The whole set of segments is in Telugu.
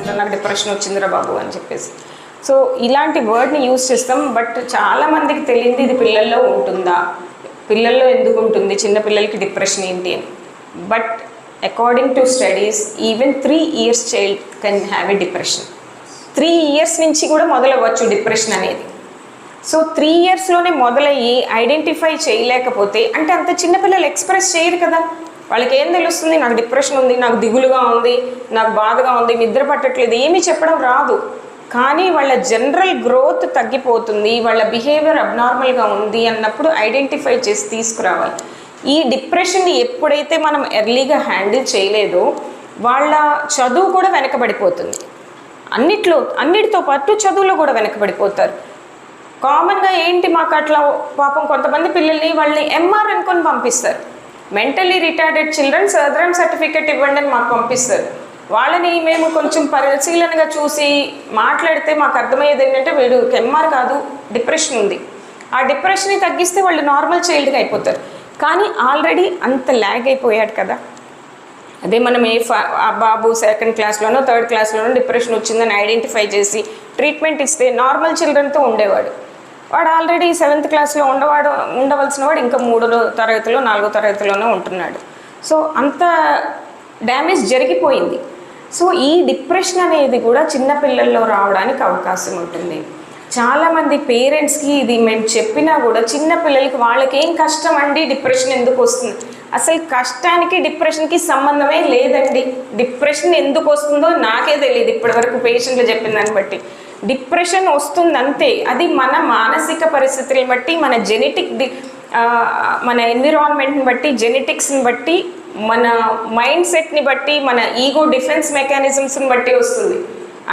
చెప్తాను, నాకు డిప్రెషన్ వచ్చిందిరా బాబు అని చెప్పేసి. సో ఇలాంటి వర్డ్ని యూజ్ చేస్తాం. బట్ చాలామందికి తెలియదు ఇది పిల్లల్లో ఉంటుందా, పిల్లల్లో ఎందుకు ఉంటుంది, చిన్నపిల్లలకి డిప్రెషన్ ఏంటి అని. But according to studies even 3 years child can have a depression. 3 years నుంచి కూడా మొదలవ్వచ్చు డిప్రెషన్ అనేది. సో 3 yearsలోనే మొదలయ్యి ఐడెంటిఫై చేయలేకపోతే, అంటే అంత చిన్నపిల్లలు ఎక్స్ప్రెస్ చేయరు కదా, వాళ్ళకి ఏం తెలుస్తుంది, నాకు డిప్రెషన్ ఉంది, నాకు దిగులుగా ఉంది, నాకు బాధగా ఉంది, నిద్ర పట్టట్లేదు, ఏమీ చెప్పడం రాదు. కానీ వాళ్ళ జనరల్ గ్రోత్ తగ్గిపోతుంది, వాళ్ళ బిహేవియర్ అబ్నార్మల్గా ఉంది అన్నప్పుడు ఐడెంటిఫై చేసి తీసుకురావాలి. ఈ డిప్రెషన్ని ఎప్పుడైతే మనం ఎర్లీగా హ్యాండిల్ చేయలేదో వాళ్ళ చదువు కూడా వెనకబడిపోతుంది. అన్నిటితో పాటు చదువులో కూడా వెనకబడిపోతారు. కామన్గా ఏంటి, మాకు అట్లా పాపం కొంతమంది పిల్లల్ని వాళ్ళని ఎంఆర్ అనుకొని పంపిస్తారు. Mentally retarded children southern certificate ఇవ్వండి అని మాకు పంపిస్తారు. వాళ్ళని మేము కొంచెం పరిశీలనగా చూసి మాట్లాడితే మాకు అర్థమయ్యేది ఏంటంటే వీడు ఎంఆర్ కాదు, డిప్రెషన్ ఉంది. ఆ డిప్రెషన్ని తగ్గిస్తే వాళ్ళు నార్మల్ చైల్డ్గా అయిపోతారు. కానీ ఆల్రెడీ అంత ల్యాగ్ అయిపోయాడు కదా. అదే మనం ఆ బాబు 2nd క్లాస్లోనో 3rd క్లాస్లోనో డిప్రెషన్ వచ్చిందని ఐడెంటిఫై చేసి ట్రీట్మెంట్ ఇస్తే నార్మల్ చిల్డ్రన్తో ఉండేవాడు. వాడు ఆల్రెడీ 7th క్లాస్లో ఉండవలసిన వాడు ఇంకా 3వ తరగతిలో 4వ తరగతిలోనే ఉంటున్నాడు. సో అంత డ్యామేజ్ జరిగిపోయింది. సో ఈ డిప్రెషన్ అనేది కూడా చిన్నపిల్లల్లో రావడానికి అవకాశం ఉంటుంది. చాలామంది పేరెంట్స్కి ఇది మేము చెప్పినా కూడా చిన్నపిల్లలకి వాళ్ళకి ఏం కష్టం అండి, డిప్రెషన్ ఎందుకు వస్తుంది, అసలు కష్టానికి డిప్రెషన్కి సంబంధమే లేదండి. డిప్రెషన్ ఎందుకు వస్తుందో నాకే తెలియదు ఇప్పటివరకు పేషెంట్లు చెప్పిన దాన్ని బట్టి. డిప్రెషన్ వస్తుంది అంతే, అది మన మానసిక పరిస్థితులను బట్టి, మన మన ఎన్విరాన్మెంట్ని బట్టి, జెనెటిక్స్ని బట్టి, మన మైండ్ సెట్ని బట్టి, మన ఈగో డిఫెన్స్ మెకానిజమ్స్ని బట్టి వస్తుంది.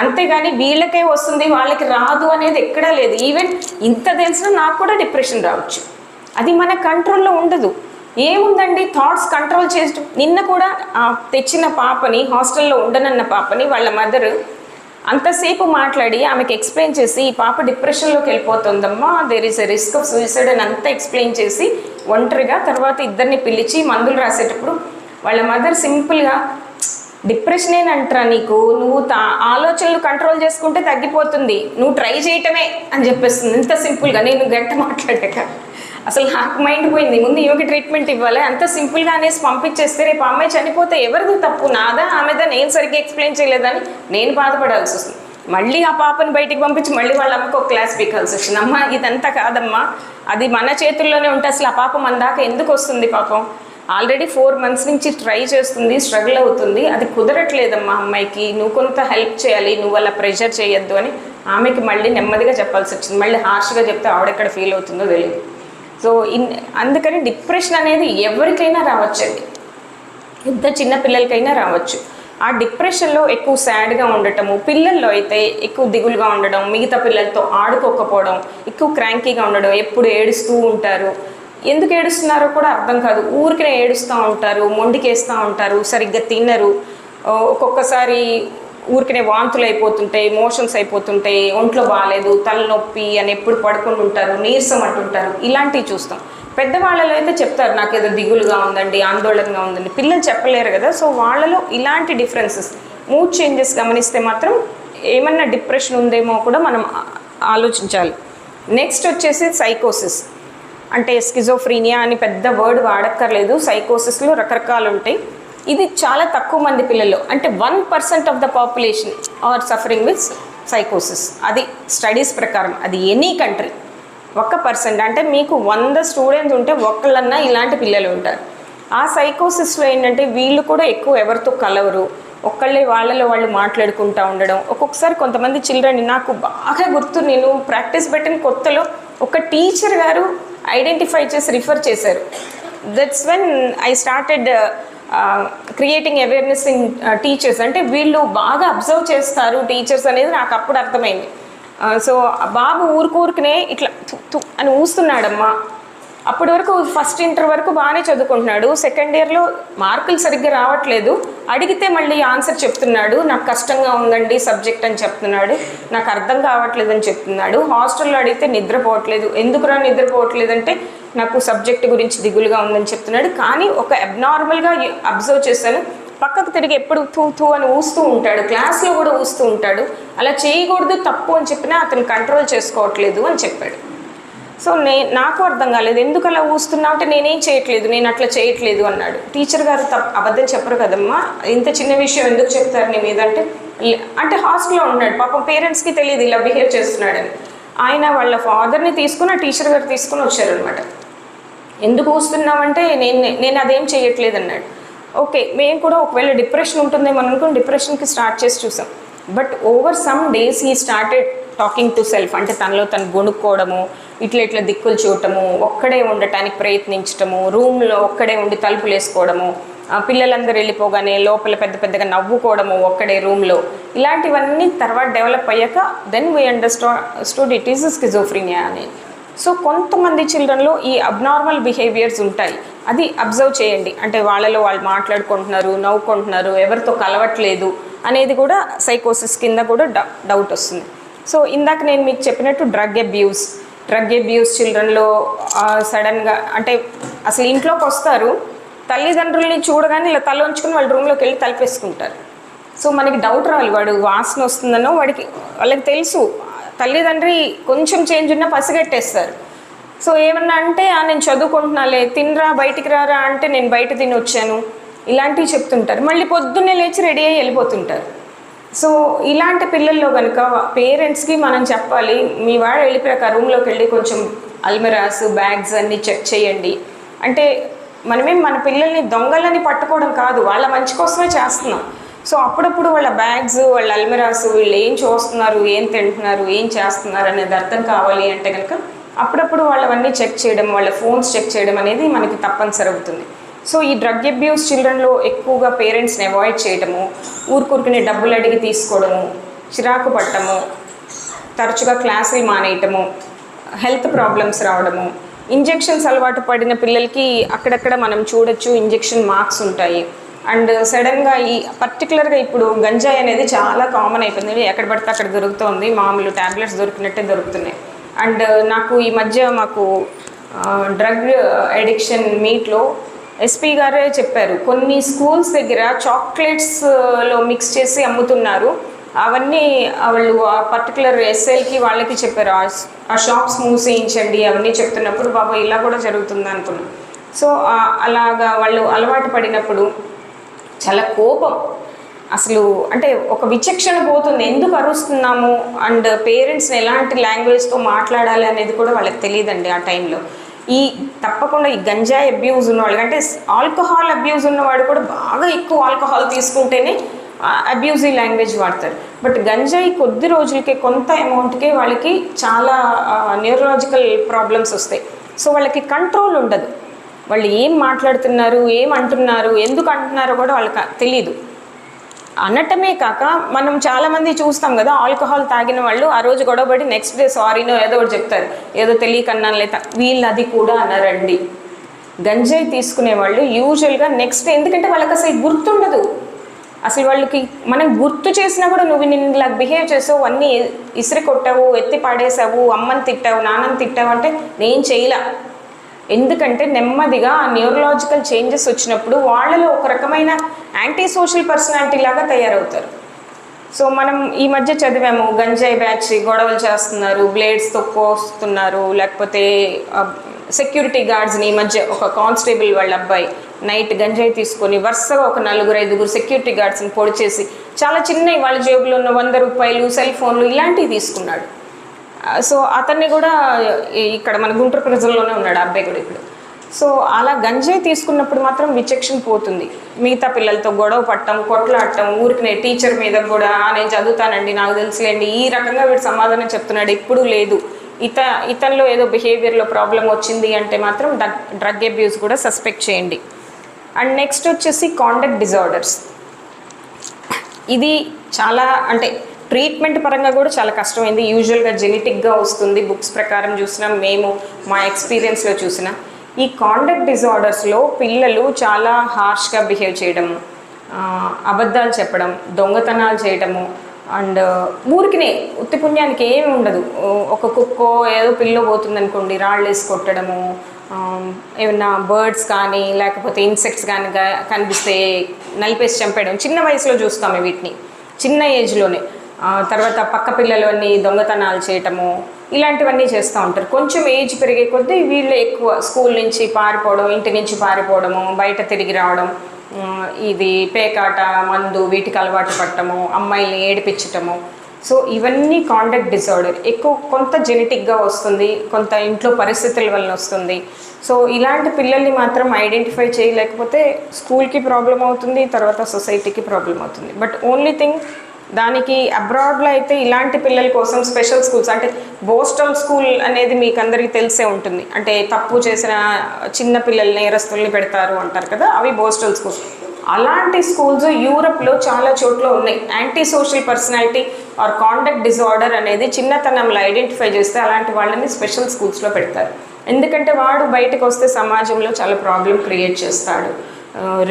అంతేగాని వీళ్ళకే వస్తుంది వాళ్ళకి రాదు అనేది ఎక్కడా లేదు. ఈవెన్ ఇంత తెలిసినా నాకు కూడా డిప్రెషన్ రావచ్చు, అది మన కంట్రోల్లో ఉండదు. ఏముందండి, థాట్స్ కంట్రోల్ చేస్తూ. నిన్న కూడా తెచ్చిన పాపని, హాస్టల్లో ఉండనన్న పాపని వాళ్ళ మదర్ అంతసేపు మాట్లాడి ఆమెకి ఎక్స్ప్లెయిన్ చేసి, ఈ పాప డిప్రెషన్లోకి వెళ్ళిపోతుందమ్మా, there is a risk of suicide అని అంతా ఎక్స్ప్లెయిన్ చేసి ఒంటరిగా తర్వాత ఇద్దరిని పిలిచి మందులు రాసేటప్పుడు వాళ్ళ మదర్ సింపుల్గా, డిప్రెషన్ ఏనంటారా నీకు, నువ్వు ఆలోచనలు కంట్రోల్ చేసుకుంటే తగ్గిపోతుంది, నువ్వు ట్రై చేయటమే అని చెప్పేస్తుంది. ఇంత సింపుల్గా. నేను గంట మాట్లాడాక అసలు నాకు మైండ్ పోయింది. ముందు ఈమెకి ట్రీట్మెంట్ ఇవ్వాలి, అంత సింపుల్గా అనేసి పంపించేస్తే రేపు అమ్మాయి చనిపోతే ఎవరిది తప్పు, నాదా ఆమెదా, నేను సరిగ్గా ఎక్స్ప్లెయిన్ చేయలేదని నేను బాధపడాల్సి వస్తుంది. మళ్ళీ ఆ పాపని బయటికి పంపించి మళ్ళీ వాళ్ళ అమ్మకు ఒక క్లాస్ పీకాల్సి వచ్చింది. అమ్మ ఇదంతా కాదమ్మా, అది మన చేతుల్లోనే ఉంటే అసలు ఆ పాప మన దాకా ఎందుకు వస్తుంది, పాపం ఆల్రెడీ 4 months నుంచి ట్రై చేస్తుంది, స్ట్రగుల్ అవుతుంది, అది కుదరట్లేదమ్మా అమ్మాయికి, నువ్వు కొంత హెల్ప్ చేయాలి, నువ్వు అలా ప్రెషర్ చేయొద్దు అని ఆమెకి మళ్ళీ నెమ్మదిగా చెప్పాల్సి వచ్చింది. మళ్ళీ హార్ష్గా చెప్తే ఆవిడెక్కడ ఫీల్ అవుతుందో తెలియదు. సో అందుకని డిప్రెషన్ అనేది ఎవరికైనా రావచ్చండి, ఎంత చిన్న పిల్లలకైనా రావచ్చు. ఆ డిప్రెషన్లో ఎక్కువ సాడ్గా ఉండటము, పిల్లల్లో అయితే ఎక్కువ దిగులుగా ఉండడం, మిగతా పిల్లలతో ఆడుకోకపోవడం, ఎక్కువ క్రాంకీగా ఉండడం, ఎప్పుడు ఏడుస్తూ ఉంటారు. ఎందుకు ఏడుస్తున్నారో కూడా అర్థం కాదు, ఊరికే ఏడుస్తూ ఉంటారు, మొండికేస్తూ ఉంటారు, సరిగ్గా తినరు, ఒక్కొక్కసారి ఊరికనే వాంతులు అయిపోతుంటాయి, మోషన్స్ అయిపోతుంటాయి, ఒంట్లో బాగాలేదు, తలనొప్పి అని ఎప్పుడు పడుకుని ఉంటారు, నీరసం అంటుంటారు. ఇలాంటివి చూస్తాం. పెద్దవాళ్ళలో అయితే చెప్తారు నాకు ఏదో దిగులుగా ఉందండి, ఆందోళనగా ఉందండి. పిల్లలు చెప్పలేరు కదా. సో వాళ్ళలో ఇలాంటి డిఫరెన్సెస్, మూడ్ చేంజెస్ గమనిస్తే మాత్రం ఏమన్నా డిప్రెషన్ ఉందేమో కూడా మనం ఆలోచించాలి. నెక్స్ట్ వచ్చేసి సైకోసిస్, అంటే స్కిజోఫ్రీనియా అని పెద్ద వర్డ్ వాడక్కర్లేదు. సైకోసిస్లో రకరకాలు ఉంటాయి. ఇది చాలా తక్కువ మంది పిల్లలు, అంటే 1% of the population are suffering with సైకోసిస్. అది స్టడీస్ ప్రకారం, అది ఎనీ కంట్రీ 1%. అంటే మీకు 100 స్టూడెంట్స్ ఉంటే ఒక్కళ్ళన్నా ఇలాంటి పిల్లలు ఉంటారు. ఆ సైకోసిస్లో ఏంటంటే వీళ్ళు కూడా ఎక్కువ ఎవరితో కలవరు, ఒక్కళ్ళే వాళ్ళలో వాళ్ళు మాట్లాడుకుంటూ ఉండడం. ఒక్కొక్కసారి కొంతమంది చిల్డ్రన్, నాకు బాగా గుర్తు, నేను ప్రాక్టీస్ పెట్టిన కొత్తలో ఒక టీచర్ గారు ఐడెంటిఫై చేసి రిఫర్ చేశారు. That's when I started creating awareness in teachers. అంటే వీళ్ళు బాగా అబ్జర్వ్ చేస్తారు టీచర్స్ అనేది నాకు అప్పుడు అర్థమైంది. సో బాబు ఊరికనే ఇట్లా అని ఊస్తున్నాడమ్మా. అప్పటి వరకు ఫస్ట్ ఇంటర్ వరకు బాగానే చదువుకుంటున్నాడు, సెకండ్ ఇయర్లో మార్కులు సరిగ్గా రావట్లేదు, అడిగితే మళ్ళీ ఆన్సర్ చెప్తున్నాడు, నాకు కష్టంగా ఉందండి సబ్జెక్ట్ అని చెప్తున్నాడు, నాకు అర్థం కావట్లేదు అని చెప్తున్నాడు. హాస్టల్లో అడిగితే నిద్రపోవట్లేదు, ఎందుకురా నిద్రపోవట్లేదంటే నాకు సబ్జెక్ట్ గురించి దిగులుగా ఉందని చెప్తున్నాడు. కానీ ఒక అబ్నార్మల్గా అబ్జర్వ్ చేశాను, పక్కకు తిరిగి ఎప్పుడు థూ థూ అని ఊస్తూ ఉంటాడు, క్లాస్లో కూడా ఊస్తూ ఉంటాడు. అలా చేయకూడదు, తప్పు అని చెప్పినా అతను కంట్రోల్ చేసుకోవట్లేదు అని చెప్పాడు. సో నాకు అర్థం కాలేదు, ఎందుకు అలా ఊస్తున్నావు అంటే నేనేం చేయట్లేదు, నేను అట్లా చేయట్లేదు అన్నాడు. టీచర్ గారు అబద్ధం చెప్పరు కదమ్మా, ఇంత చిన్న విషయం ఎందుకు చెప్తారు నీ మీద అంటే హాస్టల్లో ఉన్నాడు పాపం, పేరెంట్స్కి తెలియదు ఇలా బిహేవ్ చేస్తున్నాడని. ఆయన వాళ్ళ ఫాదర్ని తీసుకుని ఆ టీచర్ గారు తీసుకుని వచ్చారనమాట. ఎందుకు ఊస్తున్నామంటే నేను అదేం చేయట్లేదు అన్నాడు. ఓకే, మేము కూడా ఒకవేళ డిప్రెషన్ ఉంటుందేమో అనుకుని డిప్రెషన్కి స్టార్ట్ చేసి చూసాం. But over some days he started talking to self, అంటే తనలో తను గొణుక్కోవడము, ఇట్లా దిక్కులు చూడటము, ఒక్కడే ఉండటానికి ప్రయత్నించటము, రూమ్లో ఒక్కడే ఉండి తలుపులు వేసుకోవడము, పిల్లలందరూ వెళ్ళిపోగానే లోపల పెద్దగా నవ్వుకోవడము ఒక్కడే రూమ్లో, ఇలాంటివన్నీ తర్వాత డెవలప్ అయ్యాక then we understand it is schizophrenia అని. సో కొంతమంది చిల్డ్రన్లో ఈ అబ్నార్మల్ బిహేవియర్స్ ఉంటాయి, అది అబ్జర్వ్ చేయండి. అంటే వాళ్ళలో వాళ్ళు మాట్లాడుకుంటున్నారు, నవ్వుకుంటున్నారు, ఎవరితో కలవట్లేదు అనేది కూడా సైకోసిస్ కింద కూడా డౌట్ వస్తుంది. సో ఇందాక నేను మీకు చెప్పినట్టు డ్రగ్ అబ్యూస్ చిల్డ్రన్లో సడన్గా అంటే అసలు ఇంట్లోకి వస్తారు, తల్లిదండ్రుల్ని చూడగానే ఇలా తల ఉంచుకొని వాళ్ళ రూమ్లోకి వెళ్ళి తలపేసుకుంటారు. సో మనకి డౌట్ రావాలి, వాడు వాసన వస్తుందనో వాళ్ళకి తెలుసు, తల్లిదండ్రి కొంచెం చేంజ్ ఉన్నా పసిగట్టేస్తారు. సో ఏమన్నా అంటే నేను చదువుకుంటున్నాలే, తినరా బయటికి రారా అంటే నేను బయట తిని వచ్చాను, ఇలాంటివి చెప్తుంటారు. మళ్ళీ పొద్దున్నే లేచి రెడీ అయ్యి వెళ్ళిపోతుంటారు. సో ఇలాంటి పిల్లల్లో కనుక పేరెంట్స్కి మనం చెప్పాలి, మీ వాడు వెళ్ళిపోయాక రూమ్లోకి వెళ్ళి కొంచెం అల్మిరాస్ బ్యాగ్స్ అన్నీ చెక్ చేయండి. అంటే మనమేం మన పిల్లల్ని దొంగలని పట్టుకోవడం కాదు, వాళ్ళ మంచి కోసమే చేస్తున్నాం. సో అప్పుడప్పుడు వాళ్ళ బ్యాగ్స్, వాళ్ళ అల్మిరాస్, వీళ్ళు ఏం చూస్తున్నారు, ఏం తింటున్నారు, ఏం చేస్తున్నారు అనేది అర్థం కావాలి అంటే కనుక అప్పుడప్పుడు వాళ్ళవన్నీ చెక్ చేయడం, వాళ్ళ ఫోన్స్ చెక్ చేయడం అనేది మనకి తప్పనిసరి అవుతుంది. సో ఈ డ్రగ్ అబ్యూస్ చిల్డ్రన్లో ఎక్కువగా పేరెంట్స్ని అవాయిడ్ చేయడము, ఊరుకునే డబ్బులు అడిగి తీసుకోవడము, చిరాకు పట్టడము, తరచుగా క్లాసులు మానేయటము, హెల్త్ ప్రాబ్లమ్స్ రావడము, ఇంజెక్షన్స్ అలవాటు పడిన పిల్లలకి అక్కడక్కడ మనం చూడొచ్చు ఇంజెక్షన్ మార్క్స్ ఉంటాయి. అండ్ సడన్గా ఈ పర్టికులర్గా ఇప్పుడు గంజాయి అనేది చాలా కామన్ అయిపోయింది, ఎక్కడ పడితే అక్కడ దొరుకుతుంది, మామూలు ట్యాబ్లెట్స్ దొరికినట్టే దొరుకుతున్నాయి. అండ్ నాకు ఈ మధ్య మాకు డ్రగ్ అడిక్షన్ మీట్లో ఎస్పీ గారే చెప్పారు, కొన్ని స్కూల్స్ దగ్గర చాక్లెట్స్లో మిక్స్ చేసి అమ్ముతున్నారు, అవన్నీ వాళ్ళు ఆ పర్టికులర్ ఎస్ఎల్కి వాళ్ళకి చెప్పారు, ఆ షాప్స్ మూసేయించండి అవన్నీ చెప్తున్నప్పుడు బాబా ఇలా కూడా జరుగుతుంది అనుకున్నాం. సో అలాగా వాళ్ళు అలవాటు పడినప్పుడు చాలా కోపం, అసలు అంటే ఒక విచక్షణ పోతుంది, ఎందుకు అరుస్తున్నాము, అండ్ పేరెంట్స్ని ఎలాంటి లాంగ్వేజ్తో మాట్లాడాలి అనేది కూడా వాళ్ళకి తెలియదండి ఆ టైంలో. తప్పకుండా ఈ గంజాయి అబ్యూజ్ ఉన్నవాళ్ళు, అంటే ఆల్కహాల్ అబ్యూజ్ ఉన్నవాడు కూడా బాగా ఎక్కువ ఆల్కహాల్ తీసుకుంటేనే అబ్యూజివ్ లాంగ్వేజ్ వాడతారు. బట్ గంజాయి కొద్ది రోజులకే, కొంత అమౌంట్కే వాళ్ళకి చాలా న్యూరలాజికల్ ప్రాబ్లమ్స్ వస్తాయి. సో వాళ్ళకి కంట్రోల్ ఉండదు, వాళ్ళు ఏం మాట్లాడుతున్నారు, ఏం అంటున్నారు, ఎందుకు అంటున్నారో కూడా వాళ్ళకి తెలీదు. అనటమే కాక మనం చాలామంది చూస్తాం కదా, ఆల్కహాల్ తాగిన వాళ్ళు ఆ రోజు గొడవపడి నెక్స్ట్ డే సారీనో ఏదో ఒకటి చెప్తారు, ఏదో తెలియకన్నాను లేదా, వీళ్ళు అది కూడా అన్నారండి. గంజాయి తీసుకునే వాళ్ళు యూజువల్గా నెక్స్ట్ డే, ఎందుకంటే వాళ్ళకి అసలు గుర్తుండదు, అసలు వాళ్ళకి మనం గుర్తు చేసినా కూడా నువ్వు నిన్ను ఇలా బిహేవ్ చేసావు, అన్నీ ఇసిరి కొట్టావు, ఎత్తి పాడేసావు, అమ్మని తిట్టావు, నాన్నని తిట్టావు అంటే నేను చేయలా. ఎందుకంటే నెమ్మదిగా ఆ న్యూరలాజికల్ చేంజెస్ వచ్చినప్పుడు వాళ్ళలో ఒక రకమైన యాంటీ సోషల్ పర్సనాలిటీ లాగా తయారవుతారు. సో మనం ఈ మధ్య చదివాము, గంజాయి బ్యాచ్ గొడవలు చేస్తున్నారు, బ్లేడ్స్తో కోస్తున్నారు, లేకపోతే సెక్యూరిటీ గార్డ్స్ని ఈ మధ్య ఒక కానిస్టేబుల్ వాళ్ళ అబ్బాయి నైట్ గంజాయి తీసుకొని వరుసగా ఒక 4-5 సెక్యూరిటీ గార్డ్స్ని పొడి చేసి చాలా చిన్నవి వాళ్ళ జేబులో ఉన్న 100 రూపాయలు, సెల్ ఫోన్లు ఇలాంటివి తీసుకున్నాడు. సో అతన్ని కూడా ఇక్కడ మన గుంటూరు ప్రజల్లోనే ఉన్నాడు ఆ అబ్బాయి కూడా ఇప్పుడు. సో అలా గంజాయి తీసుకున్నప్పుడు మాత్రం విచక్షణ పోతుంది, మిగతా పిల్లలతో గొడవ పట్టడం, కొట్లాడటం, ఊరికి టీచర్ మీద కూడా నేను చదువుతానండి నాకు తెలుసులేండి ఈ రకంగా వీడు సమాధానం చెప్తున్నాడు, ఎప్పుడూ లేదు. ఇతనిలో ఏదో బిహేవియర్లో ప్రాబ్లం వచ్చింది అంటే మాత్రం డ్రగ్ అబ్యూస్ కూడా సస్పెక్ట్ చేయండి. అండ్ నెక్స్ట్ వచ్చేసి కాండక్ట్ డిజార్డర్స్. ఇది చాలా అంటే ట్రీట్మెంట్ పరంగా కూడా చాలా కష్టమైంది, యూజువల్గా జెనెటిక్గా వస్తుంది, బుక్స్ ప్రకారం చూసినాం, మేము మా ఎక్స్పీరియన్స్లో చూసిన. ఈ కాండక్ట్ డిజార్డర్స్లో పిల్లలు చాలా హార్ష్గా బిహేవ్ చేయడం, అబద్ధాలు చెప్పడం, దొంగతనాలు చేయడము, అండ్ ఊరికినే ఉత్తి పుణ్యానికి ఏమి ఉండదు, ఒక కుక్కో ఏదో పిల్లో పోతుంది అనుకోండి రాళ్ళు వేసి కొట్టడము, ఏమన్నా బర్డ్స్ కానీ లేకపోతే ఇన్సెక్ట్స్ కానీ కనిపిస్తే నలిపేసి చంపేయడం, చిన్న వయసులో చూస్తాము వీటిని, చిన్న ఏజ్లోనే. తర్వాత పక్క పిల్లలు అన్నీ దొంగతనాలు చేయటము, ఇలాంటివన్నీ చేస్తూ ఉంటారు. కొంచెం ఏజ్ పెరిగే కొద్దీ వీళ్ళు ఎక్కువ స్కూల్ నుంచి పారిపోవడం, ఇంటి నుంచి పారిపోవడము, బయట తిరిగి రావడం, ఇది పేకాట, మందు, వీటికి అలవాటు పడటము, అమ్మాయిల్ని ఏడిపించటము. సో ఇవన్నీ కాండక్ట్ డిజార్డర్. ఎక్కువ కొంత జెనెటిక్గా వస్తుంది, కొంత ఇంట్లో పరిస్థితుల వల్ల వస్తుంది. సో ఇలాంటి పిల్లల్ని మాత్రం ఐడెంటిఫై చేయలేకపోతే స్కూల్కి ప్రాబ్లం అవుతుంది, తర్వాత సొసైటీకి ప్రాబ్లం అవుతుంది. బట్ ఓన్లీ థింగ్, దానికి అబ్రాడ్లో అయితే ఇలాంటి పిల్లల కోసం స్పెషల్ స్కూల్స్, అంటే బోస్టల్ స్కూల్ అనేది మీకు అందరికీ తెలిసే ఉంటుంది. అంటే తప్పు చేసిన చిన్న పిల్లల్ని, నేరస్తుల్ని పెడతారు అంటారు కదా, అవి బోస్టల్ స్కూల్స్. అలాంటి స్కూల్స్ యూరప్లో చాలా చోట్ల ఉన్నాయి. Anti social personality or conduct disorder అనేది చిన్నతనంలో ఐడెంటిఫై చేస్తే అలాంటి వాళ్ళని స్పెషల్ స్కూల్స్లో పెడతారు. ఎందుకంటే వాడు బయటకు వస్తే సమాజంలో చాలా ప్రాబ్లం క్రియేట్ చేస్తాడు.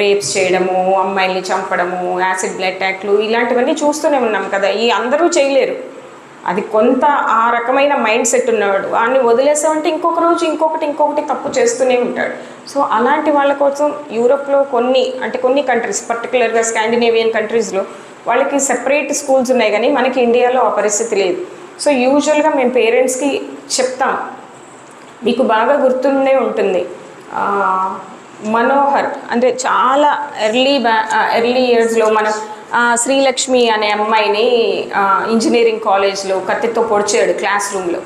రేప్స్ చేయడము, అమ్మాయిల్ని చంపడము, యాసిడ్ అటాక్లు, ఇలాంటివన్నీ చూస్తూనే ఉన్నాం కదా. ఈ అందరూ చేయలేరు, అది కొంత ఆ రకమైన మైండ్ సెట్ ఉన్నవాడు. వాడిని వదిలేసామంటే ఇంకొక రోజు ఇంకొకటి తప్పు చేస్తూనే ఉంటాడు. సో అలాంటి వాళ్ళ కోసం యూరోప్లో కొన్ని కంట్రీస్, పర్టికులర్గా స్కాండినేవియన్ కంట్రీస్లో వాళ్ళకి సెపరేట్ స్కూల్స్ ఉన్నాయి, కానీ మనకి ఇండియాలో ఆ పరిస్థితి లేదు. సో యూజువల్గా మేము పేరెంట్స్కి చెప్తాం, మీకు బాగా గుర్తుండే ఉంటుంది, మనోహర్ అంటే చాలా ఎర్లీ ఇయర్స్లో మనం శ్రీలక్ష్మి అనే అమ్మాయిని ఇంజనీరింగ్ కాలేజ్లో కత్తితో పొడిచాడు క్లాస్ రూమ్లో.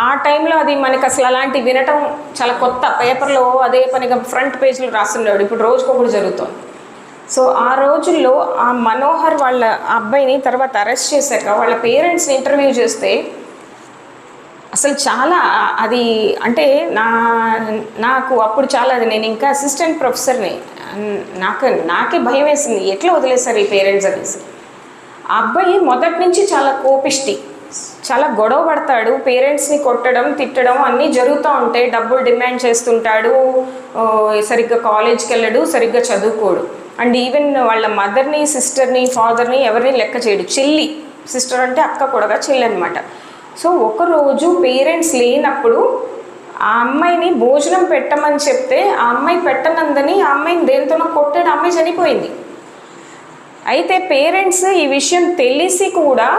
ఆ టైంలో అది మనకి అసలు అలాంటి వినటం చాలా కొత్త. పేపర్లో అదే పనిగా ఫ్రంట్ పేజ్లో రాస్తున్నాడు. ఇప్పుడు రోజుకొకటి జరుగుతుంది. సో ఆ రోజుల్లో ఆ మనోహర్ వాళ్ళ అబ్బాయిని తర్వాత అరెస్ట్ చేశాక వాళ్ళ పేరెంట్స్ని ఇంటర్వ్యూ చేస్తే అసలు చాలా అది అంటే నాకు అప్పుడు చాలా, అది నేను ఇంకా అసిస్టెంట్ ప్రొఫెసర్ని, నాకే భయం వేసింది, ఎట్లా వదిలేశారు ఈ పేరెంట్స్ అనేసి. ఆ అబ్బాయి మొదటి నుంచి చాలా కోపిష్టి, చాలా గొడవ పడతాడు, పేరెంట్స్ని కొట్టడం, తిట్టడం అన్నీ జరుగుతూ ఉంటాయి. డబ్బులు డిమాండ్ చేస్తుంటాడు, సరిగ్గా కాలేజ్కి వెళ్ళడు, సరిగ్గా చదువుకోడు. అండ్ ఈవెన్ వాళ్ళ మదర్ని, సిస్టర్ని, ఫాదర్ని ఎవరిని లెక్క చేయడు. చెల్లి, సిస్టర్ అంటే అక్క కూడా చెల్లి అనమాట. సో ఒకరోజు పేరెంట్స్ లేనప్పుడు ఆ అమ్మాయిని భోజనం పెట్టమని చెప్తే ఆ అమ్మాయి పెట్టనందని ఆ అమ్మాయిని దేనితోనో కొట్టాడు, ఆ అమ్మాయి చనిపోయింది. అయితే పేరెంట్స్ ఈ విషయం తెలిసి కూడా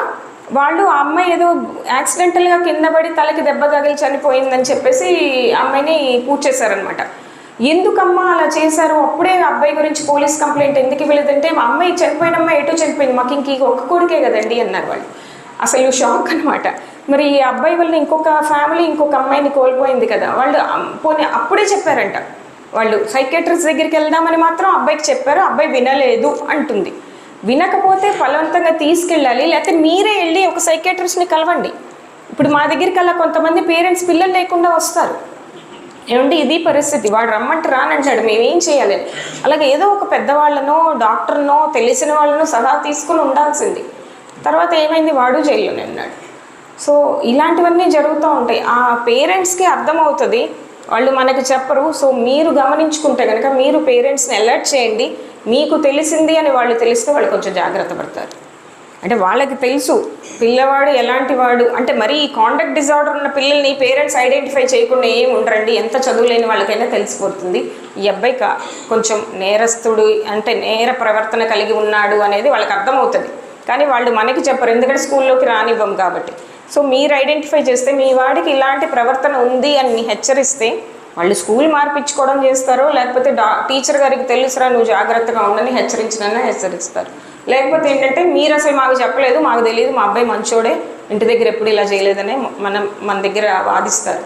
వాళ్ళు ఆ అమ్మాయి ఏదో యాక్సిడెంటల్గా కింద పడి తలకి దెబ్బ తగిలి చనిపోయిందని చెప్పేసి అమ్మాయిని పూజ చేశారనమాట. ఎందుకమ్మా అలా చేశారు, అప్పుడే అబ్బాయి గురించి పోలీస్ కంప్లైంట్ ఎందుకు ఇవ్వలేదంటే, మా అమ్మాయి చనిపోయిన అమ్మాయి ఎటో చనిపోయింది, మాకు ఇంక ఒక్క కొడుకే కదండి అన్నారు వాళ్ళు. అసలు షాక్ అనమాట. మరి ఈ అబ్బాయి వల్ల ఇంకొక ఫ్యామిలీ ఇంకొక అమ్మాయిని కోల్పోయింది కదా. వాళ్ళు పోనీ అప్పుడే చెప్పారంట, వాళ్ళు సైకియాట్రిస్ట్ దగ్గరికి వెళ్దామని మాత్రం అబ్బాయికి చెప్పారు, అబ్బాయి వినలేదు అంటుంది. వినకపోతే బలవంతంగా తీసుకెళ్ళాలి, లేకపోతే మీరే వెళ్ళి ఒక సైకియాట్రిస్ట్ని కలవండి. ఇప్పుడు మా దగ్గరికి అలా కొంతమంది పేరెంట్స్ పిల్లలు లేకుండా వస్తారు, ఏమంటే ఇది పరిస్థితి, వాడు రమ్మంటే రానంటాడు, మేమేం చేయాలి. అలాగే ఏదో ఒక పెద్దవాళ్ళనో డాక్టర్నో తెలిసిన వాళ్ళనో సలహా తీసుకుని ఉండాల్సింది. తర్వాత ఏమైంది, వాడు జైల్లోనే ఉన్నాడు. సో ఇలాంటివన్నీ జరుగుతూ ఉంటాయి. ఆ పేరెంట్స్కి అర్థమవుతుంది, వాళ్ళు మనకు చెప్పరు. సో మీరు గమనించుకుంటే కనుక మీరు పేరెంట్స్ని అలర్ట్ చేయండి. మీకు తెలిసింది అని వాళ్ళు తెలిస్తే వాళ్ళు కొంచెం జాగ్రత్త పడతారు. అంటే వాళ్ళకి తెలుసు పిల్లవాడు ఎలాంటి వాడు, అంటే మరీ ఈ కాండక్ట్ డిజార్డర్ ఉన్న పిల్లల్ని పేరెంట్స్ ఐడెంటిఫై చేయకుండా ఏం ఉండరండి, ఎంత చదువులేని వాళ్ళకైనా తెలిసిపోతుంది ఈ అబ్బాయి కొంచెం నేరస్తుడు, అంటే నేర ప్రవర్తన కలిగి ఉన్నాడు అనేది వాళ్ళకి అర్థమవుతుంది. కానీ వాళ్ళు మనకి చెప్పరు, ఎందుకంటే స్కూల్లోకి రానివ్వం కాబట్టి. సో మీరు ఐడెంటిఫై చేస్తే మీ వాడికి ఇలాంటి ప్రవర్తన ఉంది అని హెచ్చరిస్తే వాళ్ళు స్కూల్ మార్పించుకోవడం చేస్తారో, లేకపోతే టీచర్ గారికి తెలుసురా నువ్వు జాగ్రత్తగా ఉండని హెచ్చరిస్తారు. లేకపోతే ఏంటంటే మీరు అసలు మాకు చెప్పలేదు, మాకు తెలియదు, మా అబ్బాయి మంచోడే, ఇంటి దగ్గర ఎప్పుడు ఇలా చేయలేదనే మన దగ్గర వాదిస్తారు.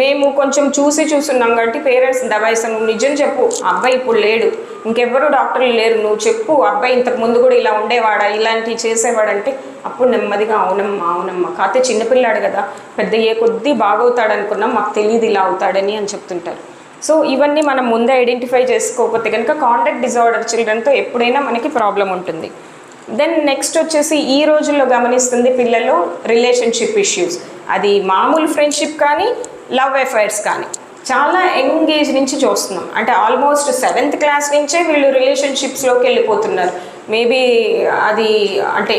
మేము కొంచెం చూస్తున్నాం కాబట్టి పేరెంట్స్ దబాయిస్తాం, నువ్వు నిజం చెప్పు, అబ్బాయి ఇప్పుడు లేడు, ఇంకెవ్వరూ డాక్టర్లు లేరు, నువ్వు చెప్పు అబ్బాయి ఇంతకు ముందు కూడా ఇలా ఉండేవాడా, ఇలాంటివి చేసేవాడంటే అప్పుడు నెమ్మదిగా అవునమ్మా కాకపోతే చిన్నపిల్లాడు కదా, పెద్ద ఏ కొద్దీ బాగవుతాడు అనుకున్నాం, మాకు తెలియదు ఇలా అవుతాడని అని చెప్తుంటారు. సో ఇవన్నీ మనం ముందే ఐడెంటిఫై చేసుకోకపోతే కనుక కాండక్ట్ డిజార్డర్ చిల్డ్రన్తో ఎప్పుడైనా మనకి ప్రాబ్లం ఉంటుంది. దెన్ నెక్స్ట్ వచ్చేసి ఈ రోజుల్లో గమనిస్తుంది పిల్లల్లో రిలేషన్షిప్ ఇష్యూస్. అది మామూలు ఫ్రెండ్షిప్ కానీ లవ్ అఫైర్స్ కానీ చాలా యంగ్ ఏజ్ నుంచి చూస్తున్నాం. అంటే ఆల్మోస్ట్ 7th క్లాస్ నుంచే వీళ్ళు రిలేషన్షిప్స్లోకి వెళ్ళిపోతున్నారు. మేబీ అది అంటే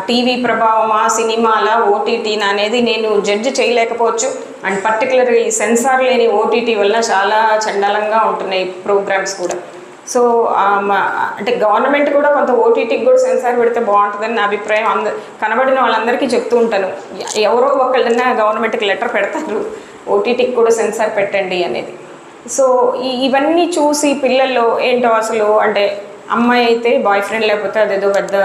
టీవీ ప్రభావమా, సినిమాలా, ఓటీటీనా అనేది నేను జడ్జి చేయలేకపోవచ్చు. అండ్ పర్టికులర్గా ఈ సెన్సార్ లేని ఓటీటీ వల్ల చాలా చండాలంగా ఉంటున్నాయి ప్రోగ్రామ్స్ కూడా. సో అంటే గవర్నమెంట్ కూడా కొంత ఓటీటీకి కూడా సెన్సార్ పెడితే బాగుంటుందని నా అభిప్రాయం. కనబడిన వాళ్ళందరికీ చెప్తూ ఉంటాను, ఎవరో ఒకళ్ళన్నా గవర్నమెంట్కి లెటర్ పెడతారు ఓటీటీకి కూడా సెన్సార్ పెట్టండి అనేది. సో ఇవన్నీ చూసి పిల్లల్లో ఏంటో అసలు అంటే అమ్మాయి అయితే బాయ్ ఫ్రెండ్ లేకపోతే అదేదో పెద్ద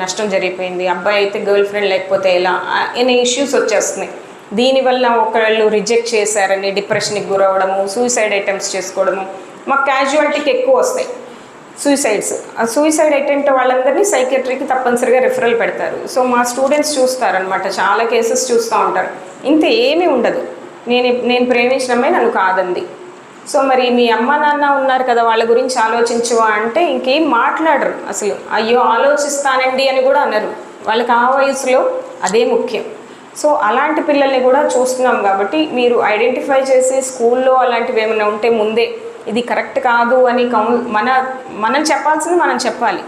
నష్టం జరిగిపోయింది, అబ్బాయి అయితే గర్ల్ ఫ్రెండ్ లేకపోతే ఎలా అనే ఇష్యూస్ వచ్చేస్తున్నాయి. దీనివల్ల ఒకళ్ళు రిజెక్ట్ చేశారని డిప్రెషన్కి గురవడము, సూసైడ్ అటెంప్ట్స్ చేసుకోవడము, మాకు క్యాజువాలిటీకి ఎక్కువ వస్తాయి సూసైడ్స్. ఆ సూసైడ్ అటెంప్ట్ వాళ్ళందరినీ సైకియాట్రీకి తప్పనిసరిగా రిఫరల్ పెడతారు. సో మా స్టూడెంట్స్ చూస్తారనమాట, చాలా కేసెస్ చూస్తూ ఉంటారు. ఇంత ఏమీ ఉండదు, నేను ప్రేమించిన అమ్మాయి నన్ను కాదంది. సో మరి మీ అమ్మ నాన్న ఉన్నారు కదా, వాళ్ళ గురించి ఆలోచించువా అంటే ఇంకేం మాట్లాడరు అసలు. అయ్యో ఆలోచిస్తానండి అని కూడా అనరు, వాళ్ళకి ఆ వయసులో అదే ముఖ్యం. సో అలాంటి పిల్లల్ని కూడా చూస్తున్నాం కాబట్టి మీరు ఐడెంటిఫై చేసి స్కూల్లో అలాంటివి ఏమైనా ఉంటే ముందే ఇది కరెక్ట్ కాదు అని మనం చెప్పాల్సింది మనం చెప్పాలి.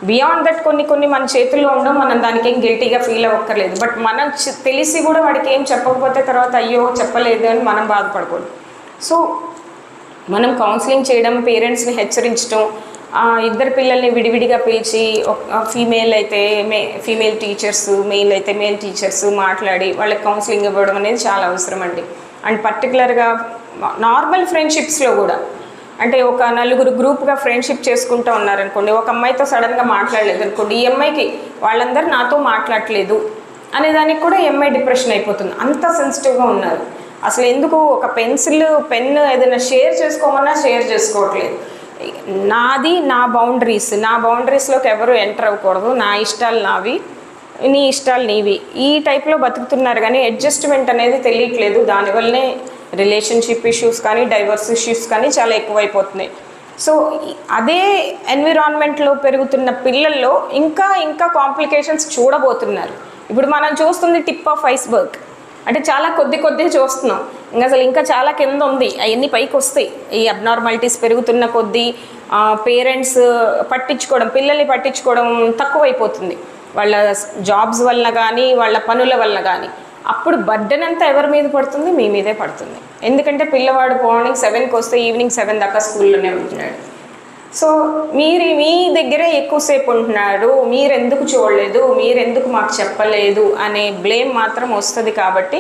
బియాండ్ దట్ కొన్ని మన చేతుల్లో ఉండడం, మనం దానికి ఏం గిల్టీగా ఫీల్ అవ్వక్కర్లేదు. బట్ మనం తెలిసి కూడా వాడికి ఏం చెప్పకపోతే తర్వాత అయ్యో చెప్పలేదు అని మనం బాధపడకూడదు. సో మనం కౌన్సిలింగ్ చేయడం, పేరెంట్స్ని హెచ్చరించడం, ఇద్దరు పిల్లల్ని విడివిడిగా పిలిచి ఫీమేల్ అయితే ఫీమేల్ టీచర్స్, మెయిల్ అయితే మేల్ టీచర్స్ మాట్లాడి వాళ్ళకి కౌన్సిలింగ్ ఇవ్వడం అనేది చాలా అవసరం అండి. అండ్ పర్టికులర్గా నార్మల్ ఫ్రెండ్షిప్స్లో కూడా అంటే ఒక నలుగురు గ్రూప్గా ఫ్రెండ్షిప్ చేసుకుంటూ ఉన్నారనుకోండి, ఒక అమ్మాయితో సడన్గా మాట్లాడలేదు అనుకోండి, ఈ అమ్మాయికి వాళ్ళందరూ నాతో మాట్లాడలేదు అనే దానికి కూడా ఈ అమ్మాయి డిప్రెషన్ అయిపోతుంది. అంత సెన్సిటివ్గా ఉన్నారు. అసలు ఎందుకు ఒక పెన్ ఏదైనా షేర్ చేసుకోమన్నా షేర్ చేసుకోవట్లేదు. నా బౌండరీస్లోకి ఎవరు ఎంటర్ అవ్వకూడదు, నా ఇష్టాలు నావి, నీ ఇష్టాలు నీవి, ఈ టైప్లో బతుకుతున్నారు. కానీ అడ్జస్ట్మెంట్ అనేది తెలియట్లేదు. దానివల్లనే రిలేషన్షిప్ ఇష్యూస్ కానీ డైవర్స్ ఇష్యూస్ కానీ చాలా ఎక్కువైపోతున్నాయి. సో అదే ఎన్విరాన్మెంట్లో పెరుగుతున్న పిల్లల్లో ఇంకా కాంప్లికేషన్స్ చూడబోతున్నారు. ఇప్పుడు మనం చూస్తుంది టిప్ ఆఫ్ ఐస్బర్గ్, అంటే చాలా కొద్ది చూస్తున్నాం, ఇంకా చాలా కింద ఉంది, అవన్నీ పైకి వస్తాయి. ఈ అబ్నార్మాలిటీస్ పెరుగుతున్న కొద్దీ పేరెంట్స్ పిల్లల్ని పట్టించుకోవడం తక్కువైపోతుంది, వాళ్ళ జాబ్స్ వల్ల కానీ వాళ్ళ పనుల వల్ల కానీ. అప్పుడు బర్డెన్ అంతా ఎవరి మీద పడుతుంది? మీ మీదే పడుతుంది. ఎందుకంటే పిల్లవాడు మార్నింగ్ 7కి వస్తే ఈవినింగ్ 7 దాకా స్కూల్లోనే ఉంటున్నాడు. సో మీ దగ్గరే ఎక్కువసేపు ఉంటున్నాడు, మీరెందుకు చూడలేదు, మీరెందుకు మాకు చెప్పలేదు అనే బ్లేమ్ మాత్రం వస్తుంది. కాబట్టి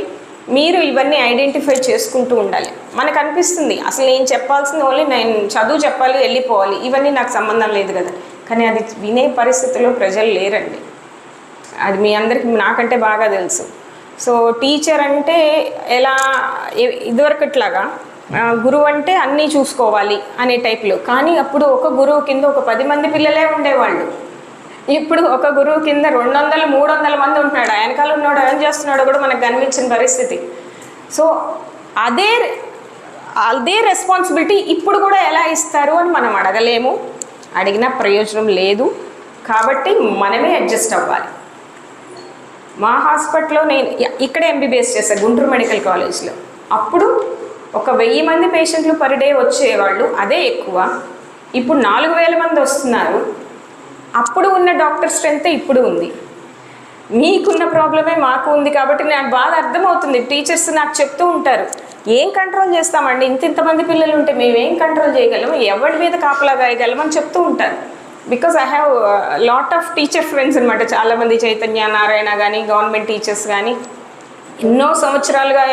మీరు ఇవన్నీ ఐడెంటిఫై చేసుకుంటూ ఉండాలి. మనకు అనిపిస్తుంది అసలు నేను చెప్పాల్సింది ఓన్లీ నేను చదువు చెప్పాలి, వెళ్ళిపోవాలి, ఇవన్నీ నాకు సంబంధం లేదు కదా. కానీ అది వినే పరిస్థితిలో ప్రజలు లేరండి. అది మీ అందరికీ నాకంటే బాగా తెలుసు. సో టీచర్ అంటే ఎలా ఇదివరకట్లాగా గురువు అంటే అన్నీ చూసుకోవాలి అనే టైప్లో, కానీ అప్పుడు ఒక గురువు కింద ఒక 10 మంది పిల్లలే ఉండేవాళ్ళు. ఇప్పుడు ఒక గురువు కింద 200-300 మంది ఉంటున్నాడు. వెనకాల ఉన్నాడు ఏం చేస్తున్నాడో కూడా మనకు కనిపించిన పరిస్థితి. సో అదే రెస్పాన్సిబిలిటీ ఇప్పుడు కూడా ఎలా ఇస్తారు అని మనం అడగలేము, అడిగినా ప్రయోజనం లేదు. కాబట్టి మనమే అడ్జస్ట్ అవ్వాలి. మా హాస్పిటల్లో నేను ఇక్కడే ఎంబీబీఎస్ చేశాను, గుంటూరు మెడికల్ కాలేజ్లో. అప్పుడు ఒక 1000 మంది పేషెంట్లు పర్ డే వచ్చేవాళ్ళు, అదే ఎక్కువ. ఇప్పుడు 4000 మంది వస్తున్నారు. అప్పుడు ఉన్న డాక్టర్ స్ట్రెంత్ ఇప్పుడు ఉంది. మీకున్న ప్రాబ్లమే మాకు ఉంది. కాబట్టి నాకు బాగా అర్థమవుతుంది. టీచర్స్ నాకు చెప్తూ ఉంటారు, ఏం కంట్రోల్ చేస్తామండి, ఇంతమంది పిల్లలు ఉంటే మేమేం కంట్రోల్ చేయగలం, ఎవరి మీద కాపలా గాయగలం అని చెప్తూ ఉంటారు. Because I have lot of teacher friends అనమాట. చాలామంది చైతన్య, నారాయణ కానీ గవర్నమెంట్ టీచర్స్ కానీ ఎన్నో సంవత్సరాలుగా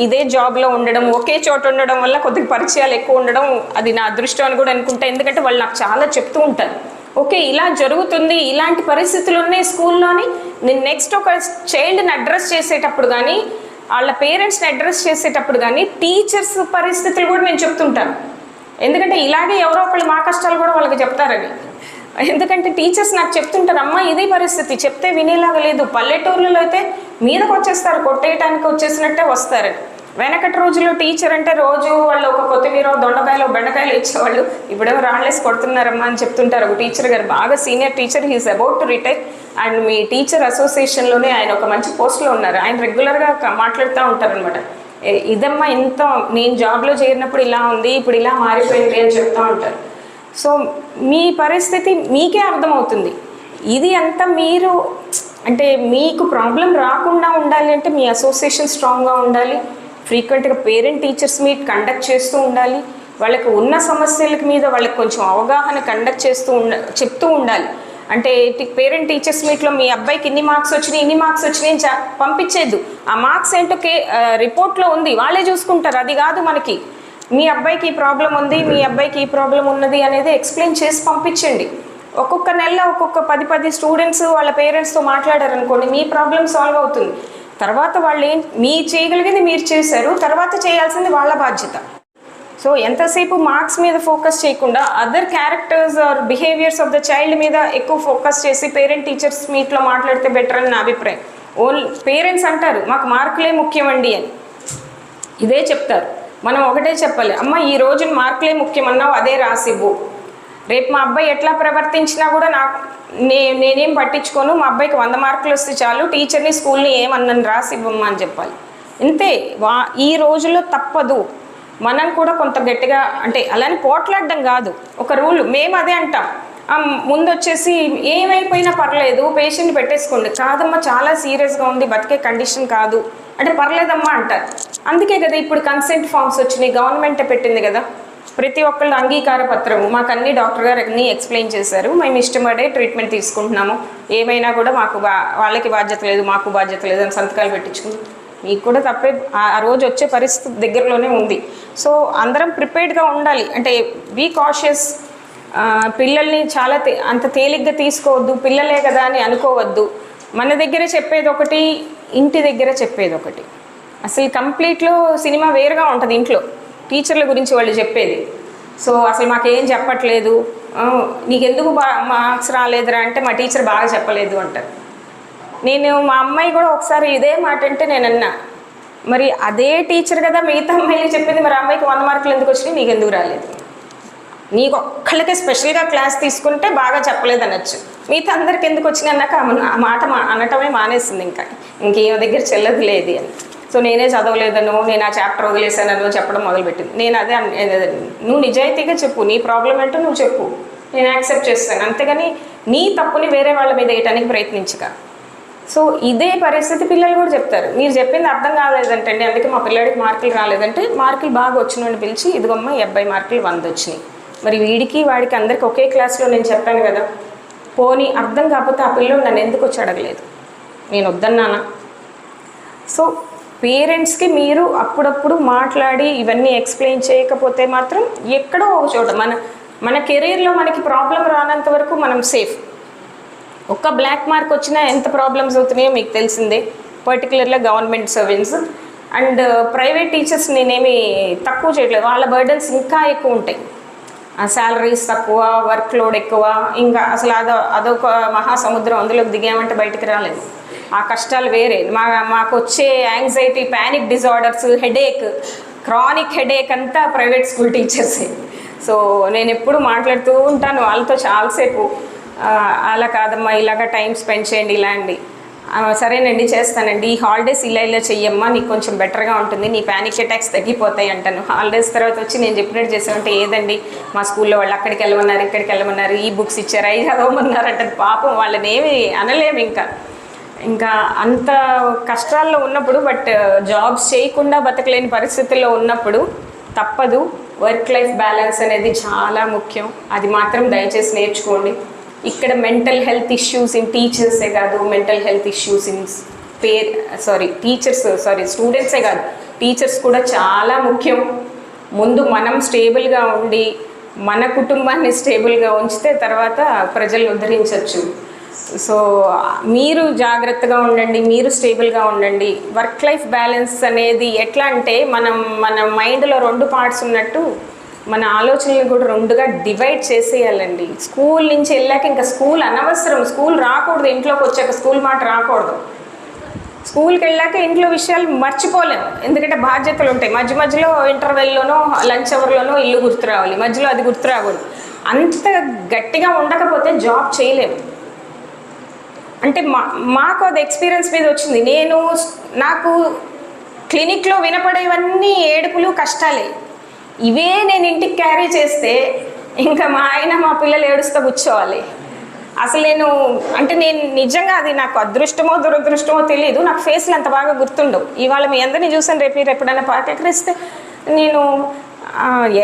ఇదే జాబ్లో ఉండడం, ఒకే చోట ఉండడం వల్ల కొద్దిగా పరిచయాలు ఎక్కువ ఉండడం అది నా అదృష్టం అని కూడా అనుకుంటా. ఎందుకంటే వాళ్ళు నాకు చాలా చెప్తూ ఉంటారు, ఓకే ఇలా జరుగుతుంది, ఇలాంటి పరిస్థితులు ఉన్నాయి స్కూల్లోని. నేను నెక్స్ట్ ఒక చైల్డ్ని అడ్రస్ చేసేటప్పుడు కానీ వాళ్ళ పేరెంట్స్ని అడ్రస్ చేసేటప్పుడు కానీ టీచర్స్ పరిస్థితులు కూడా నేను చెప్తుంటాను. ఎందుకంటే ఇలాగే ఎవరో ఒకళ్ళు మా కష్టాలు కూడా వాళ్ళకి చెప్తారని. ఎందుకంటే టీచర్స్ నాకు చెప్తుంటారు, అమ్మ ఇదే పరిస్థితి, చెప్తే వినేలాగా లేదు. పల్లెటూర్లలో అయితే మీదకి వచ్చేస్తారు, కొట్టేయటానికి వచ్చేసినట్టే వస్తారు. వెనకటి రోజుల్లో టీచర్ అంటే రోజు వాళ్ళు ఒక కొత్తిమీర, దొండకాయలు, బెండకాయలు ఇచ్చేవాళ్ళు. ఇప్పుడేమో రాళ్ళేసి కొడుతున్నారమ్మా అని చెప్తుంటారు. ఒక టీచర్ గారు బాగా senior teacher, he is about to retire. And మీ టీచర్ అసోసియేషన్లోనే ఆయన ఒక మంచి పోస్ట్లో ఉన్నారు. ఆయన రెగ్యులర్గా మాట్లాడుతూ ఉంటారనమాట. ఇదమ్మా ఇంత నేను జాబ్లో చేరినప్పుడు ఇలా ఉంది, ఇప్పుడు ఇలా మారిపోయింది అని చెప్తూ ఉంటారు. సో మీ పరిస్థితి మీకే అర్థమవుతుంది. ఇది అంతా మీరు అంటే మీకు ప్రాబ్లం రాకుండా ఉండాలి అంటే మీ అసోసియేషన్ స్ట్రాంగ్గా ఉండాలి, ఫ్రీక్వెంట్గా పేరెంట్ టీచర్స్ మీట్ కండక్ట్ చేస్తూ ఉండాలి, వాళ్ళకు ఉన్న సమస్యల మీద వాళ్ళకి కొంచెం అవగాహన కండక్ట్ చెప్తూ ఉండాలి. అంటే పేరెంట్ టీచర్స్ మీట్లో మీ అబ్బాయికి ఇన్ని మార్క్స్ వచ్చినాయి పంపించేద్దు. ఆ మార్క్స్ ఏంటో రిపోర్ట్లో ఉంది, వాళ్ళే చూసుకుంటారు. అది కాదు మనకి, మీ అబ్బాయికి ఈ ప్రాబ్లం ఉంది, మీ అబ్బాయికి ఈ ప్రాబ్లం ఉన్నది అనేది ఎక్స్ప్లెయిన్ చేసి పంపించండి. ఒక్కొక్క నెలలో ఒక్కొక్క 10 స్టూడెంట్స్ వాళ్ళ పేరెంట్స్తో మాట్లాడారనుకోండి, మీ ప్రాబ్లం సాల్వ్ అవుతుంది. తర్వాత వాళ్ళు మీ చేయగలిగింది మీరు చేశారు, తర్వాత చేయాల్సింది వాళ్ళ బాధ్యత. సో ఎంతసేపు మార్క్స్ మీద ఫోకస్ చేయకుండా other characters or behaviours of the child మీద ఎక్కువ ఫోకస్ చేసి పేరెంట్ టీచర్స్ మీట్లో మాట్లాడితే బెటర్ అని నా అభిప్రాయం. ఓన్లీ పేరెంట్స్ అంటారు మాకు మార్కులే ముఖ్యమండి అని, ఇదే చెప్తారు. మనం ఒకటే చెప్పాలి, అమ్మ ఈ రోజున మార్కులే ముఖ్యమన్నావు, అదే రాసివ్వు. రేపు మా అబ్బాయి ఎట్లా ప్రవర్తించినా కూడా నేనేం పట్టించుకోను, మా అబ్బాయికి 100 మార్కులు వస్తే చాలు, టీచర్ని స్కూల్ని ఏమన్నాను రాసివ్వమ్మా అని చెప్పాలి. ఇంతే. ఈ రోజుల్లో తప్పదు. మనం కూడా కొంత గట్టిగా అంటే అలానే పోట్లాడడం కాదు, ఒక రూల్. మేము అదే అంటాం, ముందు వచ్చేసి ఏమైపోయినా పర్లేదు పేషెంట్ పెట్టేసుకోండి. కాదమ్మా చాలా సీరియస్గా ఉంది, బతికే కండిషన్ కాదు అంటే పర్లేదమ్మా అంటారు. అందుకే కదా ఇప్పుడు కన్సెంట్ ఫామ్స్ వచ్చినాయి, గవర్నమెంటే పెట్టింది కదా. ప్రతి ఒక్కళ్ళు అంగీకార పత్రము, మాకు అన్ని డాక్టర్ గారు అన్నీ ఎక్స్ప్లెయిన్ చేశారు, మేము ఇష్టపడే ట్రీట్మెంట్ తీసుకుంటున్నాము, ఏమైనా కూడా మాకు వాళ్ళకి బాధ్యత లేదు మాకు బాధ్యత లేదు అని సంతకాలు పెట్టించుకుని మీకు కూడా తప్పే ఆ రోజు వచ్చే పరిస్థితి దగ్గరలోనే ఉంది. సో అందరం ప్రిపేర్డ్గా ఉండాలి. అంటే బీ కాషియస్. పిల్లల్ని చాలా అంత తేలిగ్గా తీసుకోవద్దు, పిల్లలే కదా అని అనుకోవద్దు. మన దగ్గర చెప్పేది ఒకటి, ఇంటి దగ్గర చెప్పేది ఒకటి. అసలు కంప్లీట్లో సినిమా వేరుగా ఉంటుంది ఇంట్లో టీచర్ల గురించి వాళ్ళు చెప్పేది. సో అసలు మాకేం చెప్పట్లేదు, నీకెందుకు మార్క్స్ రాలేదురా అంటే మా టీచర్ బాగా చెప్పలేదు అంటారు. నేను మా అమ్మాయి కూడా ఒకసారి ఇదే మాట అంటే నేను అన్నా, మరి అదే టీచర్ కదా మిగతా అమ్మాయిలు చెప్పింది, మరి అమ్మాయికి 100 మార్కులు ఎందుకు వచ్చినాయి, నీకు ఎందుకు రాలేదు? నీకు ఒక్కళ్ళకే స్పెషల్గా క్లాస్ తీసుకుంటే బాగా చెప్పలేదు అనొచ్చు, మిగతా అందరికి ఎందుకు వచ్చినాయి అన్నాక ఆ మాట అనటమే మానేసింది. ఇంకేం దగ్గర చెల్లదు లేదు అని. సో నేనే చదవలేదనో, నేను ఆ చాప్టర్ వదిలేసానో చెప్పడం మొదలుపెట్టింది. నేను అదే నువ్వు నిజాయితీగా చెప్పు, నీ ప్రాబ్లం ఏంటో నువ్వు చెప్పు, నేను యాక్సెప్ట్ చేస్తాను, అంతేగాని నీ తప్పుని వేరే వాళ్ళ మీద వేయటానికి ప్రయత్నించక. సో ఇదే పరిస్థితి పిల్లలు కూడా చెప్తారు, మీరు చెప్పింది అర్థం కాలేదంటే అండి, అందుకే మా పిల్లడికి మార్కులు రాలేదంటే మార్కులు బాగా వచ్చినని పిలిచి ఇదిగమ్మ ఈ అబ్బాయి మార్కులు 100 వచ్చినాయి, మరి వీడికి వాడికి అందరికి ఒకే క్లాస్లో నేను చెప్పాను కదా, పోనీ అర్థం కాకపోతే ఆ పిల్లలు నన్ను ఎందుకు వచ్చి అడగలేదు, నేను వద్దన్నానా? సో పేరెంట్స్కి మీరు అప్పుడప్పుడు మాట్లాడి ఇవన్నీ ఎక్స్ప్లెయిన్ చేయకపోతే మాత్రం ఎక్కడో ఒక చోట మన కెరీర్లో మనకి ప్రాబ్లం రానంత వరకు మనం సేఫ్. ఒక్క బ్లాక్ మార్క్ వచ్చినా ఎంత ప్రాబ్లమ్స్ అవుతున్నాయో మీకు తెలిసిందే, పర్టికులర్గా government servants. And private teachers నేనేమి తక్కువ చేయట్లేదు, వాళ్ళ బర్డన్స్ ఇంకా ఎక్కువ ఉంటాయి, శాలరీస్ తక్కువ, వర్క్ లోడ్ ఎక్కువ, ఇంకా అసలు అదొక మహాసముద్రం, అందులోకి దిగామంటే బయటికి రాలేదు. ఆ కష్టాలు వేరే. మాకు వచ్చే anxiety, panic disorders, headache, chronic headache అంతా ప్రైవేట్ స్కూల్ టీచర్సే. సో నేను ఎప్పుడు మాట్లాడుతూ ఉంటాను వాళ్ళతో చాలాసేపు, అలా కాదమ్మా ఇలాగ టైం స్పెండ్ చేయండి ఇలా అండి, సరేనండి చేస్తానండి, ఈ హాలిడేస్ ఇలా చెయ్యమ్మా నీకు కొంచెం బెటర్గా ఉంటుంది, నీ ప్యానిక్ అటాక్స్ తగ్గిపోతాయి అంటాను. హాలిడేస్ తర్వాత వచ్చి నేను చెప్పినట్టు చేసామంటే ఏదండి మా స్కూల్లో వాళ్ళు అక్కడికి వెళ్ళమన్నారు ఇక్కడికి వెళ్ళమన్నారు, ఈ బుక్స్ ఇచ్చారు అవి చదవమన్నారు అంటే పాపం వాళ్ళని ఏమి అనలేము. ఇంకా అంత కష్టాల్లో ఉన్నప్పుడు, బట్ జాబ్స్ చేయకుండా బతకలేని పరిస్థితుల్లో ఉన్నప్పుడు తప్పదు, వర్క్ లైఫ్ బ్యాలెన్స్ అనేది చాలా ముఖ్యం, అది మాత్రం దయచేసి నేర్చుకోండి. ఇక్కడ మెంటల్ హెల్త్ ఇష్యూస్ ఇన్ టీచర్సే కాదు, మెంటల్ హెల్త్ ఇష్యూస్ ఇన్ స్టూడెంట్సే కాదు, టీచర్స్ కూడా చాలా ముఖ్యం. ముందు మనం స్టేబుల్గా ఉండి మన కుటుంబాన్ని స్టేబుల్గా ఉంచితే తర్వాత ప్రజలు ఉద్ధరించవచ్చు. సో మీరు జాగ్రత్తగా ఉండండి, మీరు స్టేబుల్గా ఉండండి. వర్క్ లైఫ్ బ్యాలెన్స్ అనేది ఎట్లా అంటే మన మైండ్లో 2 పార్ట్స్ ఉన్నట్టు మన ఆలోచనలు కూడా 2గా డివైడ్ చేసేయాలండి. స్కూల్ నుంచి వెళ్ళాక ఇంకా స్కూల్ అనవసరం, స్కూల్ రాకూడదు, ఇంట్లోకి వచ్చాక స్కూల్ మాట రాకూడదు. స్కూల్కి వెళ్ళాక ఇంట్లో విషయాలు మర్చిపోలేము, ఎందుకంటే బాధ్యతలు ఉంటాయి. మధ్యలో ఇంటర్వెల్లోనో లంచ్ అవర్లోనో ఇల్లు గుర్తు రావాలి, మధ్యలో అది గుర్తు రాకూడదు. అంత గట్టిగా ఉండకపోతే జాబ్ చేయలేము. అంటే మాకు అది ఎక్స్పీరియన్స్ మీద వచ్చింది. నాకు క్లినిక్లో వినపడేవన్నీ ఏడుపులు కష్టాలే, ఇవే నేను ఇంటికి క్యారీ చేస్తే ఇంకా మా ఆయన మా పిల్లలు ఏడుస్తూ కూర్చోవాలి. అసలు నేను నిజంగా అది నాకు అదృష్టమో దురదృష్టమో తెలియదు, నాకు ఫేస్లు అంత బాగా గుర్తుండవు. ఇవాళ మీ అందరినీ చూసాను, రేపు మీరు ఎప్పుడైనా పలకరిస్తే నేను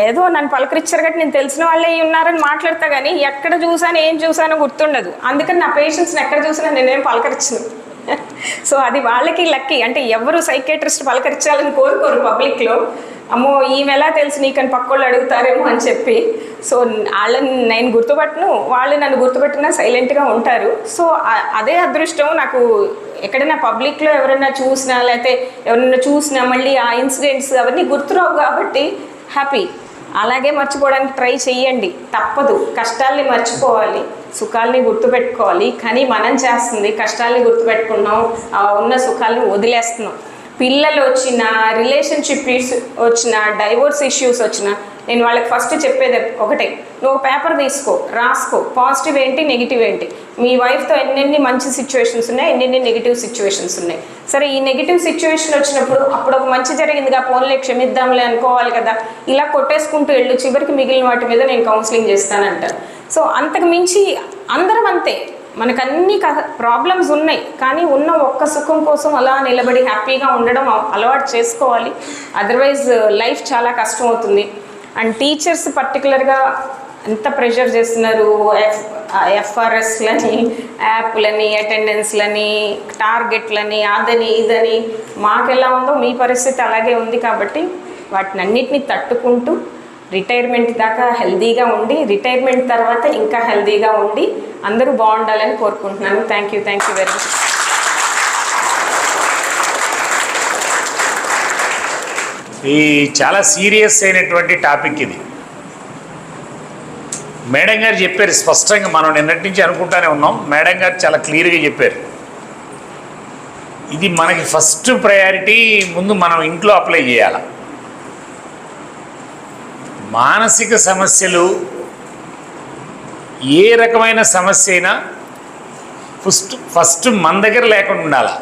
ఏదో నన్ను పలకరించారు కాబట్టి నేను తెలిసిన వాళ్ళే ఉన్నారని మాట్లాడతా, కానీ ఎక్కడ చూసాను ఏం చూసానో గుర్తుండదు. అందుకని నా పేషెంట్స్ని ఎక్కడ చూసినా నేనేం పలకరించను. సో అది వాళ్ళకి లక్కీ. అంటే ఎవరు సైకేట్రిస్ట్ పలకరించాలని కోరుకోరు పబ్లిక్లో. అమ్మో ఈమె ఎలా తెలుసు నీకని పక్కోళ్ళు అడుగుతారేమో అని చెప్పి. సో వాళ్ళని నేను గుర్తుపట్టను, వాళ్ళు నన్ను గుర్తుపట్టినా సైలెంట్గా ఉంటారు. సో అదే అదృష్టం నాకు. ఎక్కడైనా పబ్లిక్లో ఎవరైనా చూసినా లేకపోతే ఎవరైనా చూసినా మళ్ళీ ఆ ఇన్సిడెంట్స్ అవన్నీ గుర్తురావు కాబట్టి హ్యాపీ. అలాగే మర్చిపోవడానికి ట్రై చెయ్యండి, తప్పదు. కష్టాల్ని మర్చిపోవాలి, సుఖాల్ని గుర్తుపెట్టుకోవాలి. కానీ మనం చేస్తుంది కష్టాల్ని గుర్తుపెట్టుకున్నాం, ఉన్న సుఖాల్ని వదిలేస్తున్నాం. పిల్లలు వచ్చినా, రిలేషన్షిప్ వచ్చినా, డైవోర్స్ ఇష్యూస్ వచ్చినా నేను వాళ్ళకి ఫస్ట్ చెప్పేది ఒకటే, నువ్వు పేపర్ తీసుకో, రాసుకో, పాజిటివ్ ఏంటి నెగిటివ్ ఏంటి. మీ వైఫ్తో ఎన్నెన్ని మంచి సిచ్యువేషన్స్ ఉన్నాయి, ఎన్నెన్ని నెగిటివ్ సిచ్యువేషన్స్ ఉన్నాయి. సరే ఈ నెగిటివ్ సిచ్యువేషన్ వచ్చినప్పుడు అప్పుడు ఒక మంచి జరిగిందిగా, పోన్లే క్షమిద్దాంలే అనుకోవాలి కదా. ఇలా కొట్టేసుకుంటూ వెళ్ళు, చివరికి మిగిలిన వాటి మీద నేను కౌన్సిలింగ్ చేస్తానంటారు. సో అంతకు మించి అందరం అంతే, మనకు అన్ని ప్రాబ్లమ్స్ ఉన్నాయి, కానీ ఉన్న ఒక్క సుఖం కోసం అలా నిలబడి హ్యాపీగా ఉండడం అలవాటు చేసుకోవాలి. అదర్వైజ్ లైఫ్ చాలా కష్టం అవుతుంది. అండ్ టీచర్స్ పర్టికులర్గా ఎంత ప్రెషర్ చేస్తున్నారు, ఎఫ్ఆర్ఎస్లని, యాప్లని, అటెండెన్స్లని, టార్గెట్లని, అదని ఇదని. మాకెలా ఉందో మీ పరిస్థితి అలాగే ఉంది. కాబట్టి వాటిని అన్నిటినీ తట్టుకుంటూ రిటైర్మెంట్ దాకా హెల్దీగా ఉండి, రిటైర్మెంట్ తర్వాత ఇంకా హెల్దీగా ఉండి అందరూ బాగుండాలని కోరుకుంటున్నాను. Thank you very much. ఈ చాలా సీరియస్ అయినటువంటి టాపిక్ ఇది. మేడం గారు చెప్పారు స్పష్టంగా, మనం నిన్నటి నుంచి అనుకుంటానే ఉన్నాం. మేడం గారు చాలా క్లియర్గా చెప్పారు, ఇది మనకి ఫస్ట్ ప్రయారిటీ. ముందు మనం ఇంట్లో అప్లై చేయాలి. మానసిక సమస్యలు ఏ రకమైన సమస్య అయినా ఫస్ట్ మన దగ్గర లేకుండా ఉండాలా,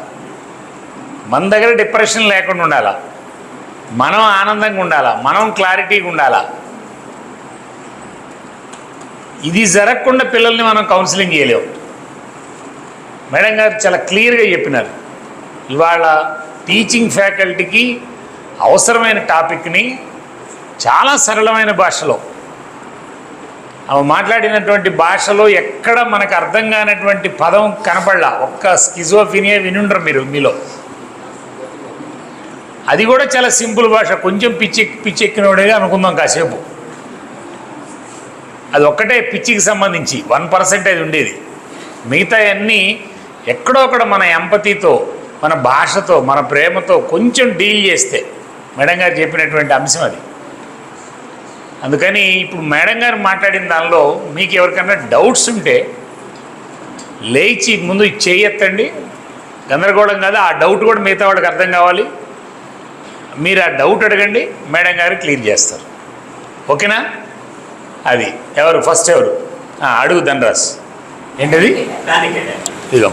మన దగ్గర డిప్రెషన్ లేకుండా ఉండాలా, మనం ఆనందంగా ఉండాలా, మనం క్లారిటీగా ఉండాలా. ఇది జరగకుండా పిల్లల్ని మనం కౌన్సిలింగ్ చేయలేము. మేడం గారు చాలా క్లియర్గా చెప్పినారు. ఇవాళ టీచింగ్ ఫ్యాకల్టీకి అవసరమైన టాపిక్ని చాలా సరళమైన భాషలో, అవి మాట్లాడినటువంటి భాషలో ఎక్కడ మనకు అర్థం కానటువంటి పదం కనపడలా. ఒక్క స్కిజోఫినియా వినుండరు మీరు మీలో. అది కూడా చాలా సింపుల్ భాష, కొంచెం పిచ్చెక్కినోడేగా అనుకుందాం కాసేపు. అది ఒక్కటే పిచ్చికి సంబంధించి 1% ఉండేది. మిగతా అన్నీ ఎక్కడో అక్కడ మన ఎంపతితో, మన భాషతో, మన ప్రేమతో కొంచెం డీల్ చేస్తే మేడం గారు చెప్పినటువంటి అంశం అది. అందుకని ఇప్పుడు మేడం గారు మాట్లాడిన దానిలో మీకు ఎవరికైనా డౌట్స్ ఉంటే లేచి ముందు చేయెత్తండి. గందరగోళం కాదు, ఆ డౌట్ కూడా మిగతా వాళ్ళకి అర్థం కావాలి. మీరు ఆ డౌట్ అడగండి, మేడం గారు క్లియర్ చేస్తారు. ఓకేనా? అది ఎవరు ఫస్ట్ ఎవరు అడుగు ధనరాజ్. ఏంటది? ఇదో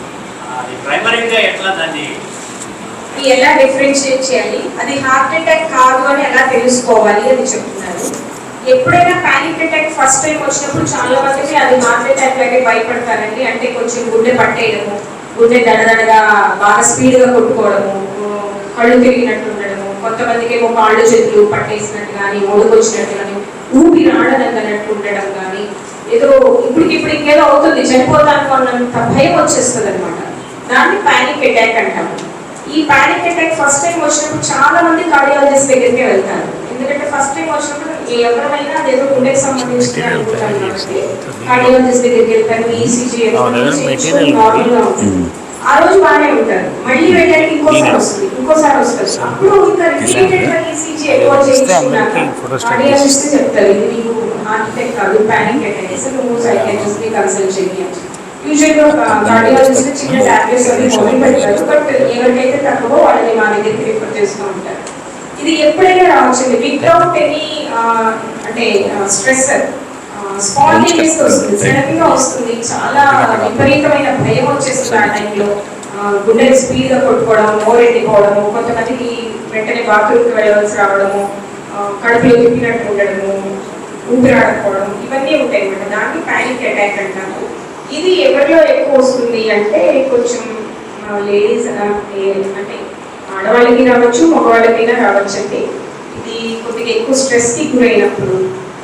ఎలా డిఫరెన్షియేట్ చేయాలి, అది హార్ట్ అటాక్ కాదు అని ఎలా తెలుసుకోవాలి అని చెప్తున్నారు. ఎప్పుడైనా పానిక్ అటాక్ ఫస్ట్ టైం వచ్చినప్పుడు చాలా మందికి అది హార్ట్ అటాక్ లాగే భయపడతారండి. అంటే కొంచెం గుండె పట్టేయడము, గుండె దడదడగా బాగా స్పీడ్గా కొట్టుకోవడము, కళ్ళు తిరిగినట్టు ఉండడము, కొంతమందికి ఏమో కాళ్ళు చేతులు పట్టేసినట్టు కానీ, మొడుకొచ్చినట్టు కానీ, ఊపిరి ఆడదన్నట్టు ఉండడం కానీ, ఏదో ఇప్పుడు ఇంకేదో అవుతుంది చనిపోతాను అన్నంత భయం వచ్చేస్తుంది అనమాట. దాన్ని పానిక్ అటాక్ అంటాము. ఈ పానిక్ అటాక్ ఫస్ట్ టైం వచ్చినప్పుడు చాలా మంది కార్డియాలజిస్ట్ దగ్గరికి వెళ్తారు. ఎందుకంటే ఫస్ట్ టైం వచ్చినప్పుడు ఎవరైనా అదేదో గుండెకి సంబంధించిన అనుకుంటారు కాబట్టి కార్డియాలజిస్ట్ దగ్గరికి వెళ్తారు. ఈసీజీ నార్మల్గా ఉంటుంది, ఆ రోజు బాగానే ఉంటారు. మళ్ళీ వెళ్ళడానికి ఇంకోసారి వస్తుంది. అప్పుడు ఇంకా రిపీటెడ్ గా ఈసీజీ ఎక్కువ చేయించుకున్నాక కార్డియాలజిస్ట్ చెప్తారు, ఇది నీకు హార్ట్ అటాక్ కాదు, పానిక్ అటాక్, నువ్వు సైకియాట్రిస్ట్ ని కన్సల్ట్ చేయాలి. యూజువల్గా కార్డియాలజిస్ట్ చిన్న టాబ్లెట్స్ అవి మొదలు పెడతారు. బట్ ఎవరికైతే తక్కువ వాళ్ళని మా దగ్గరికి రిఫర్ చేస్తూ ఉంటారు. ఇది ఎప్పుడైనా రావచ్చండి వితౌట్ ఎనీ అంటే స్ట్రెస్సర్, స్పాంటేనియస్ వస్తుంది, సడన్ గా వస్తుంది. చాలా విపరీతమైన భయం వచ్చేస్తుంది ఆ టైంలో. గుండె స్పీడ్ గా కొట్టుకోవడం, మోరెట్టిపోవడము, కొంతమందికి వెంటనే బాత్రూమ్కి వెళ్ళవలసి రావడము, కడుపులో తిప్పినట్టు ఉండడము, ఊపిరాడకపోవడం, ఇవన్నీ ఉంటాయి అన్నమాట. దాన్ని పానిక్ అటాక్ అంటారు. ఇది ఎవరిలో ఎక్కువ వస్తుంది అంటే కొంచెం లేడీస్ అంటే ఆడవాళ్ళకి రావచ్చు, మగవాళ్ళకైనా రావచ్చు అండి. ఇది కొద్దిగా ఎక్కువ స్ట్రెస్కి గురైనప్పుడు,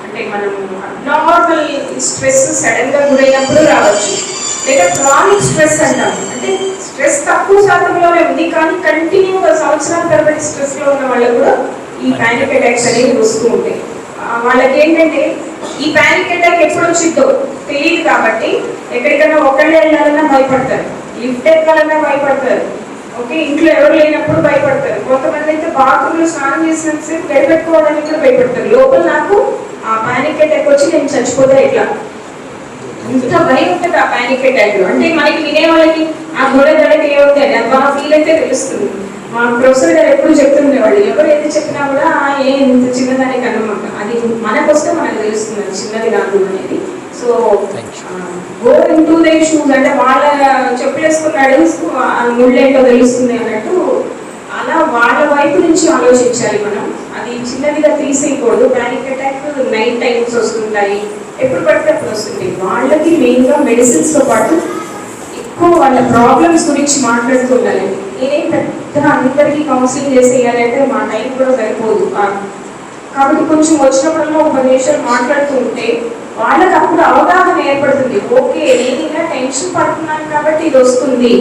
అంటే మనం అబ్నార్మల్ స్ట్రెస్ సడన్గా గురైనప్పుడు రావచ్చు. లేదా క్రానిక్ స్ట్రెస్ అంటాం, అంటే స్ట్రెస్ తక్కువ శాతంలోనే ఉంది కానీ కంటిన్యూగా సంవత్సరాల తరబడి స్ట్రెస్లో ఉన్న వాళ్ళకు కూడా ఈ పానిక్ అటాక్స్ అనేవి వస్తూ ఉంటాయి. వాళ్ళకి ఏంటంటే ఈ పానిక్ అటాక్ ఎప్పుడు వచ్చిందో తెలియదు కాబట్టి ఎక్కడికైనా ఒకళ్ళే వెళ్ళాలన్నా భయపడతారు, లిఫ్ట్ ఎక్కాలన్నా భయపడతారు, ఓకే, ఇంట్లో ఎవరు లేనప్పుడు భయపడతారు. కొంతమంది అయితే బాత్రూంలో స్నానం చేసినంతసేపు గడిపెట్టుకోవడానికి కూడా భయపడతారు. లోపల నాకు ఆ పానిక్ అటాక్ వచ్చి నేను చచ్చిపోతా ఇట్లా, అంత భయం ఉంటుంది ఆ పానిక్ అటాక్ లో. అంటే మనకి వినే వాళ్ళకి ఆ గొడవకి ఏముంది అది బాగా ఫీల్ అయితే తెలుస్తుంది. మా ప్రొఫెసర్ గారు ఎప్పుడు చెప్తుండేవాళ్ళు, ఎవరు ఏది చెప్పినా కూడా ఇంత చిన్నదానికి కన్నమాట, అది మనకొస్తే మనకు తెలుస్తుంది అది చిన్నది కాదు అనేది. So go in to they shoes, అంటే వాళ్ళ చెప్పులు వేసుకున్నాడు ముళ్ళేంటో తెలుస్తుంది అన్నట్టు, అలా వాళ్ళ వైపు నుంచి ఆలోచించాలి మనం. అది చిన్నదిగా తీసేయకూడదు. పానిక్ అటాక్ నైట్ టైమ్స్ వస్తుంటాయి, ఎప్పుడు పడితే అప్పుడు వస్తుంది. వాళ్ళకి మెయిన్గా మెడిసిన్స్తో పాటు ఎక్కువ వాళ్ళ ప్రాబ్లమ్స్ గురించి మాట్లాడుతూ ఉండాలండి. నేనేం పెద్ద అందరికీ కౌన్సిలింగ్ చేసేయాలంటే మా టైం కూడా సరిపోదు. కాబట్టి కొంచెం వచ్చినప్పుడల్లా ఒక 10 నిమిషాలు మాట్లాడుతూ ఉంటే వాళ్ళకి అప్పుడు అవగాహన ఏర్పడుతుంది. ఓకే, నేను ఇలా టెన్షన్ పడుతున్నాను కాబట్టి ఇది వస్తుంది,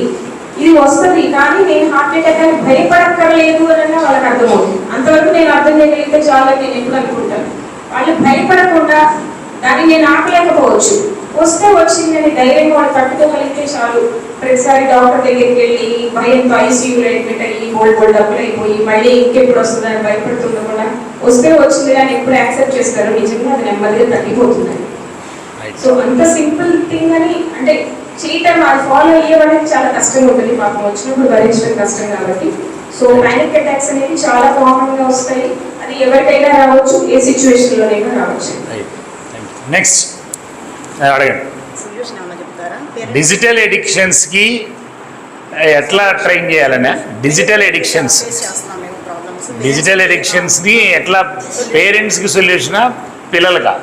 ఇది వస్తుంది, కానీ నేను హార్ట్ అటాక్ అని భయపడక్కర్లేదు అని వాళ్ళకి అర్థమవుతుంది. అంతవరకు నేను అర్థం చేయగలిగితే చాలా నేను ఎప్పుడు అనుకుంటాను. వాళ్ళు భయపడకుండా దాన్ని నేను ఆపలేకపోవచ్చు, వస్తే వచ్చిందని ధైర్యంగా వాళ్ళు తట్టుకోగలిగితే చాలు. ప్రతిసారి డాక్టర్ దగ్గరికి వెళ్ళి భయంతో ఐసీయూలో అడ్మిట్ అయ్యి బోల్డ్ డబ్బులు అయిపోయి మళ్ళీ ఇంకెప్పుడు వస్తుందని భయపడుతుందో కూడా వస్తే వచ్చింది అని ఎప్పుడు యాక్సెప్ట్ చేస్తారు, నిజంగా అది నెమ్మదిగా తగ్గిపోతుందని. సో అంత సింపుల్ థింగ్ అని అంటే చేయటం, అది ఫాలో అయ్యే వాళ్ళకి చాలా కష్టంగా ఉంటుంది, పాపం వచ్చినప్పుడు భరించడం కష్టం కాబట్టి. సో పానిక్ అటాక్స్ అనేవి చాలా కామన్ గా వస్తాయి, అది ఎవరికైనా రావచ్చు, ఏ సిచ్యువేషన్ లోనైనా రావచ్చు. నెక్స్ట్ అడగండి. డిజిటల్ ఎడిక్షన్స్కి ఎట్లా ట్రైన్ చేయాలనే? డిజిటల్ ఎడిక్షన్స్ని ఎట్లా పేరెంట్స్కి సొల్యూషనా పిల్లలుగా?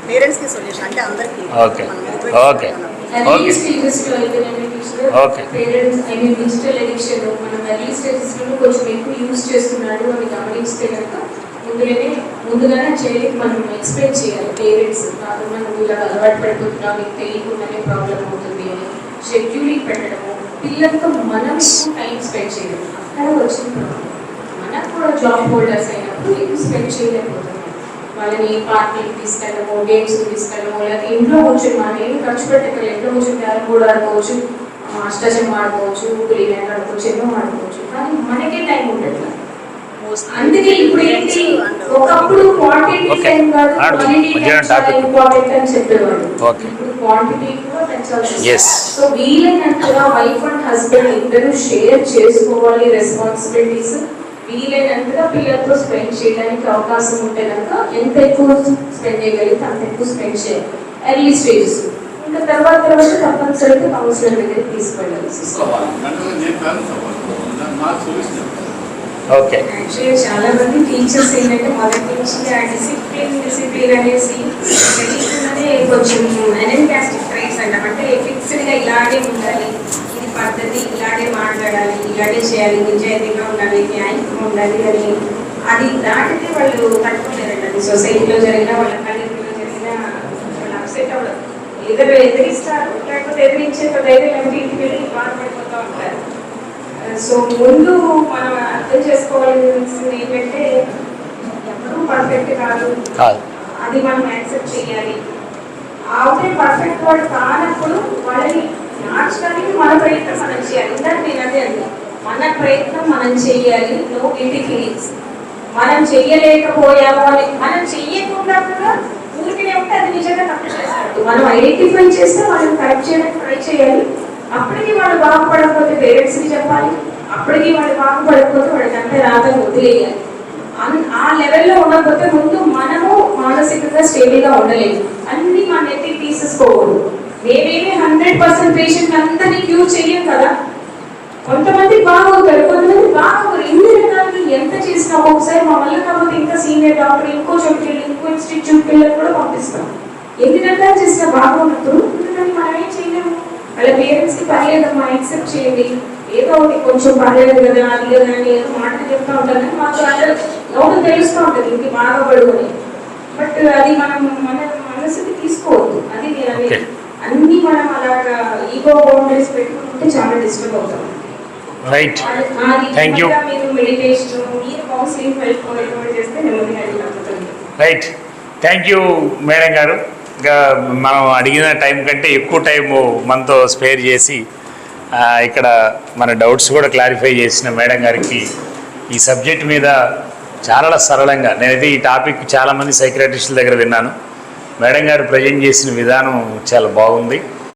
పేరెంట్స్కి సొల్యూషన్ అంటే అందరికీ. Okay okay okay okay. Digital addiction మనం ఎర్లీ స్టేజెస్ లో కొంచెం ఎక్కువ యూజ్ చేస్తున్నాడు అని గమనిస్తే కనుక ముందుగానే చేయడానికి మనం ఎక్స్ప్లెయిన్ చేయాలి పేరెంట్స్. కాదు మనం ఇలా అలవాటు పడిపోతున్నాం, మీకు తెలియకుండానే ప్రాబ్లం అవుతుంది అని షెడ్యూలింగ్ పెట్టడము, పిల్లలతో మనం ఎక్కువ టైం స్పెండ్ చేయడం. అక్కడ వచ్చిన ప్రాబ్లం మనకు కూడా జాబ్ హోల్డర్స్ అయినప్పుడు ఎక్కువ స్పెండ్ చేయలేకపోతున్నాం. వాళ్ళని పార్టీకి తీసుకెళ్ళడము, గేమ్స్కి తీసుకెళ్ళడము, లేకపోతే ఇంట్లో కూర్చొని మనం ఏమి ఖర్చు పెట్టగలి ఇంట్లో కూర్చొని క్యారమ్ బోర్డు ఆడుకోవచ్చు, అష్టాచమ్మ ఆడుకోవచ్చు, పులి మేక ఆడుకోవచ్చు, ఎన్నో ఆడుకోవచ్చు, కానీ మనకే టైం ఉండట్లేదు. అందుకే ఇప్పుడు ఏంటి, ఒకప్పుడు క్వాంటిటీ టైం కాదు క్వాలిటీ చాలా ఇంపార్టెంట్ అని చెప్పేవాడు, ఇప్పుడు క్వాంటిటీ కూడా పెంచాల్సి. సో వీలైనంతగా వైఫ్ అండ్ హస్బెండ్ ఇద్దరు షేర్ చేసుకోవాలి రెస్పాన్సిబిలిటీస్. వీలైనంతగా పిల్లలతో స్పెండ్ చేయడానికి అవకాశం ఉంటే కనుక ఎంత ఎక్కువ స్పెండ్ చేయగలిగితే అంత ఎక్కువ స్పెండ్ చేయాలి ఎర్లీ స్టేజెస్. ఇంకా తర్వాత తప్పనిసరిగా కౌన్సిలర్ దగ్గరికి తీసుకెళ్ళాలి. ఓకే. యాక్చువల్లీ చాలా మంది టీచర్స్ ఏంటంటే మొదటి నుంచి ఆ డిసిప్లిన్ అనేసి తెలియకుండానే కొంచెం ఎనెన్కాస్టిక్ ట్రైట్స్ అంటాం, అంటే ఫిక్స్డ్గా ఇలాగే ఉండాలి, ఇది పద్ధతి, ఇలాగే మాట్లాడాలి, ఇలాగే చేయాలి, నిజాయితీగా ఉండాలి, న్యాయంగా ఉండాలి అని అది దాటితే వాళ్ళు తట్టుకోలేరండి. అది సొసైటీలో జరిగినా వాళ్ళ కళలో జరిగినా వాళ్ళు అప్సెట్ అవ్వడం, ఏదో ఎదిరిస్తారు, లేకపోతే ఎదిరించే ధైర్యం లేకపోతే ఇంటికి వెళ్ళి బాధపడిపోతూ ఉంటారు. సో ముందు మనం అర్థం చేసుకోవాల్సింది ఏంటంటే ఎవరు పర్ఫెక్ట్ కాదు, అది మనం యాక్సెప్ట్ చేయాలి. ఆవిడే పర్ఫెక్ట్ వాళ్ళు కానప్పుడు వాళ్ళని మార్చడానికి మన ప్రయత్నం మనం చేయాలి. ఇందాక నేను అదే అండి, మన ప్రయత్నం మనం చేయాలి. No guilty feelings. మనం చెయ్యలేకపోయాము అని మనం చెయ్యకుండా కూడా ఊరికే ఉంటే అది నిజంగా తప్పు చేసినట్టు. మనం ఐడెంటిఫై చేస్తే వాళ్ళని కరెక్ట్ చేయడానికి ట్రై చేయాలి. అప్పటికి వాళ్ళు బాగుపడకపోతే పేరెంట్స్కి చెప్పాలి, అప్పటికి వాళ్ళు బాగుపడకపోతే వాళ్ళకి అంటే రాదని వదిలేయాలి. ఆ లెవెల్లో ఉండకపోతే ముందు మనము మానసికంగా స్టేబుల్గా ఉండలేము. అన్ని మన నెత్తికి తీసేసుకోకూడదు. మేమేమి 100% పేషెంట్ అందరినీ క్యూర్ చెయ్యం కదా. కొంతమంది బాగవుతారు, కొంతమంది బాగోరు. ఇన్ని రకాలకి ఎంత చేసినా ఒకసారి మా వల్ల కాకపోతే ఇంకా సీనియర్ డాక్టర్ ఇంకో చోటుకి వెళ్ళి ఇంకో ఇన్స్టిట్యూట్కి వెళ్ళి కూడా పంపిస్తాం. ఎన్ని రకాలు చేసినా బాగున్నప్పుడు దాన్ని మనం ఏం చేయలేము. వాళ్ళ పేరెంట్స్కి పర్లేదమ్మా యాక్సెప్ట్ చేయండి, ఏదో ఒకటి కొంచెం పర్లేదు కదా అది కదా అని ఏదో మాటలు చెప్తా ఉంటారు కానీ మాకు అంటే లోపల తెలుస్తూ ఉంటుంది ఇంటి బాగా పడు అని. బట్ అది మనం మన మనసుకి తీసుకోవద్దు. అది నేను అనేది అన్ని మనం అలాగా ఈగో బౌండరీస్ పెట్టుకుంటే చాలా డిస్టర్బ్ అవుతాం. Right, thank you. మీరు మెడిటేషన్ మీరు కౌన్సిలింగ్ పెట్టుకోవడం చేస్తే నెమ్మదిగా అది తగ్గుతుంది. రైట్, థ్యాంక్ యూ మేడం గారు. ఇంకా మనం అడిగిన టైం కంటే ఎక్కువ టైము మనతో స్పేర్ చేసి ఇక్కడ మన డౌట్స్ కూడా క్లారిఫై చేసిన మేడం గారికి ఈ సబ్జెక్ట్ మీద చాలా సరళంగా, నేనైతే ఈ టాపిక్ చాలామంది సైకియాట్రిస్టుల దగ్గర విన్నాను, మేడం గారు ప్రజెంట్ చేసిన విధానం చాలా బాగుంది.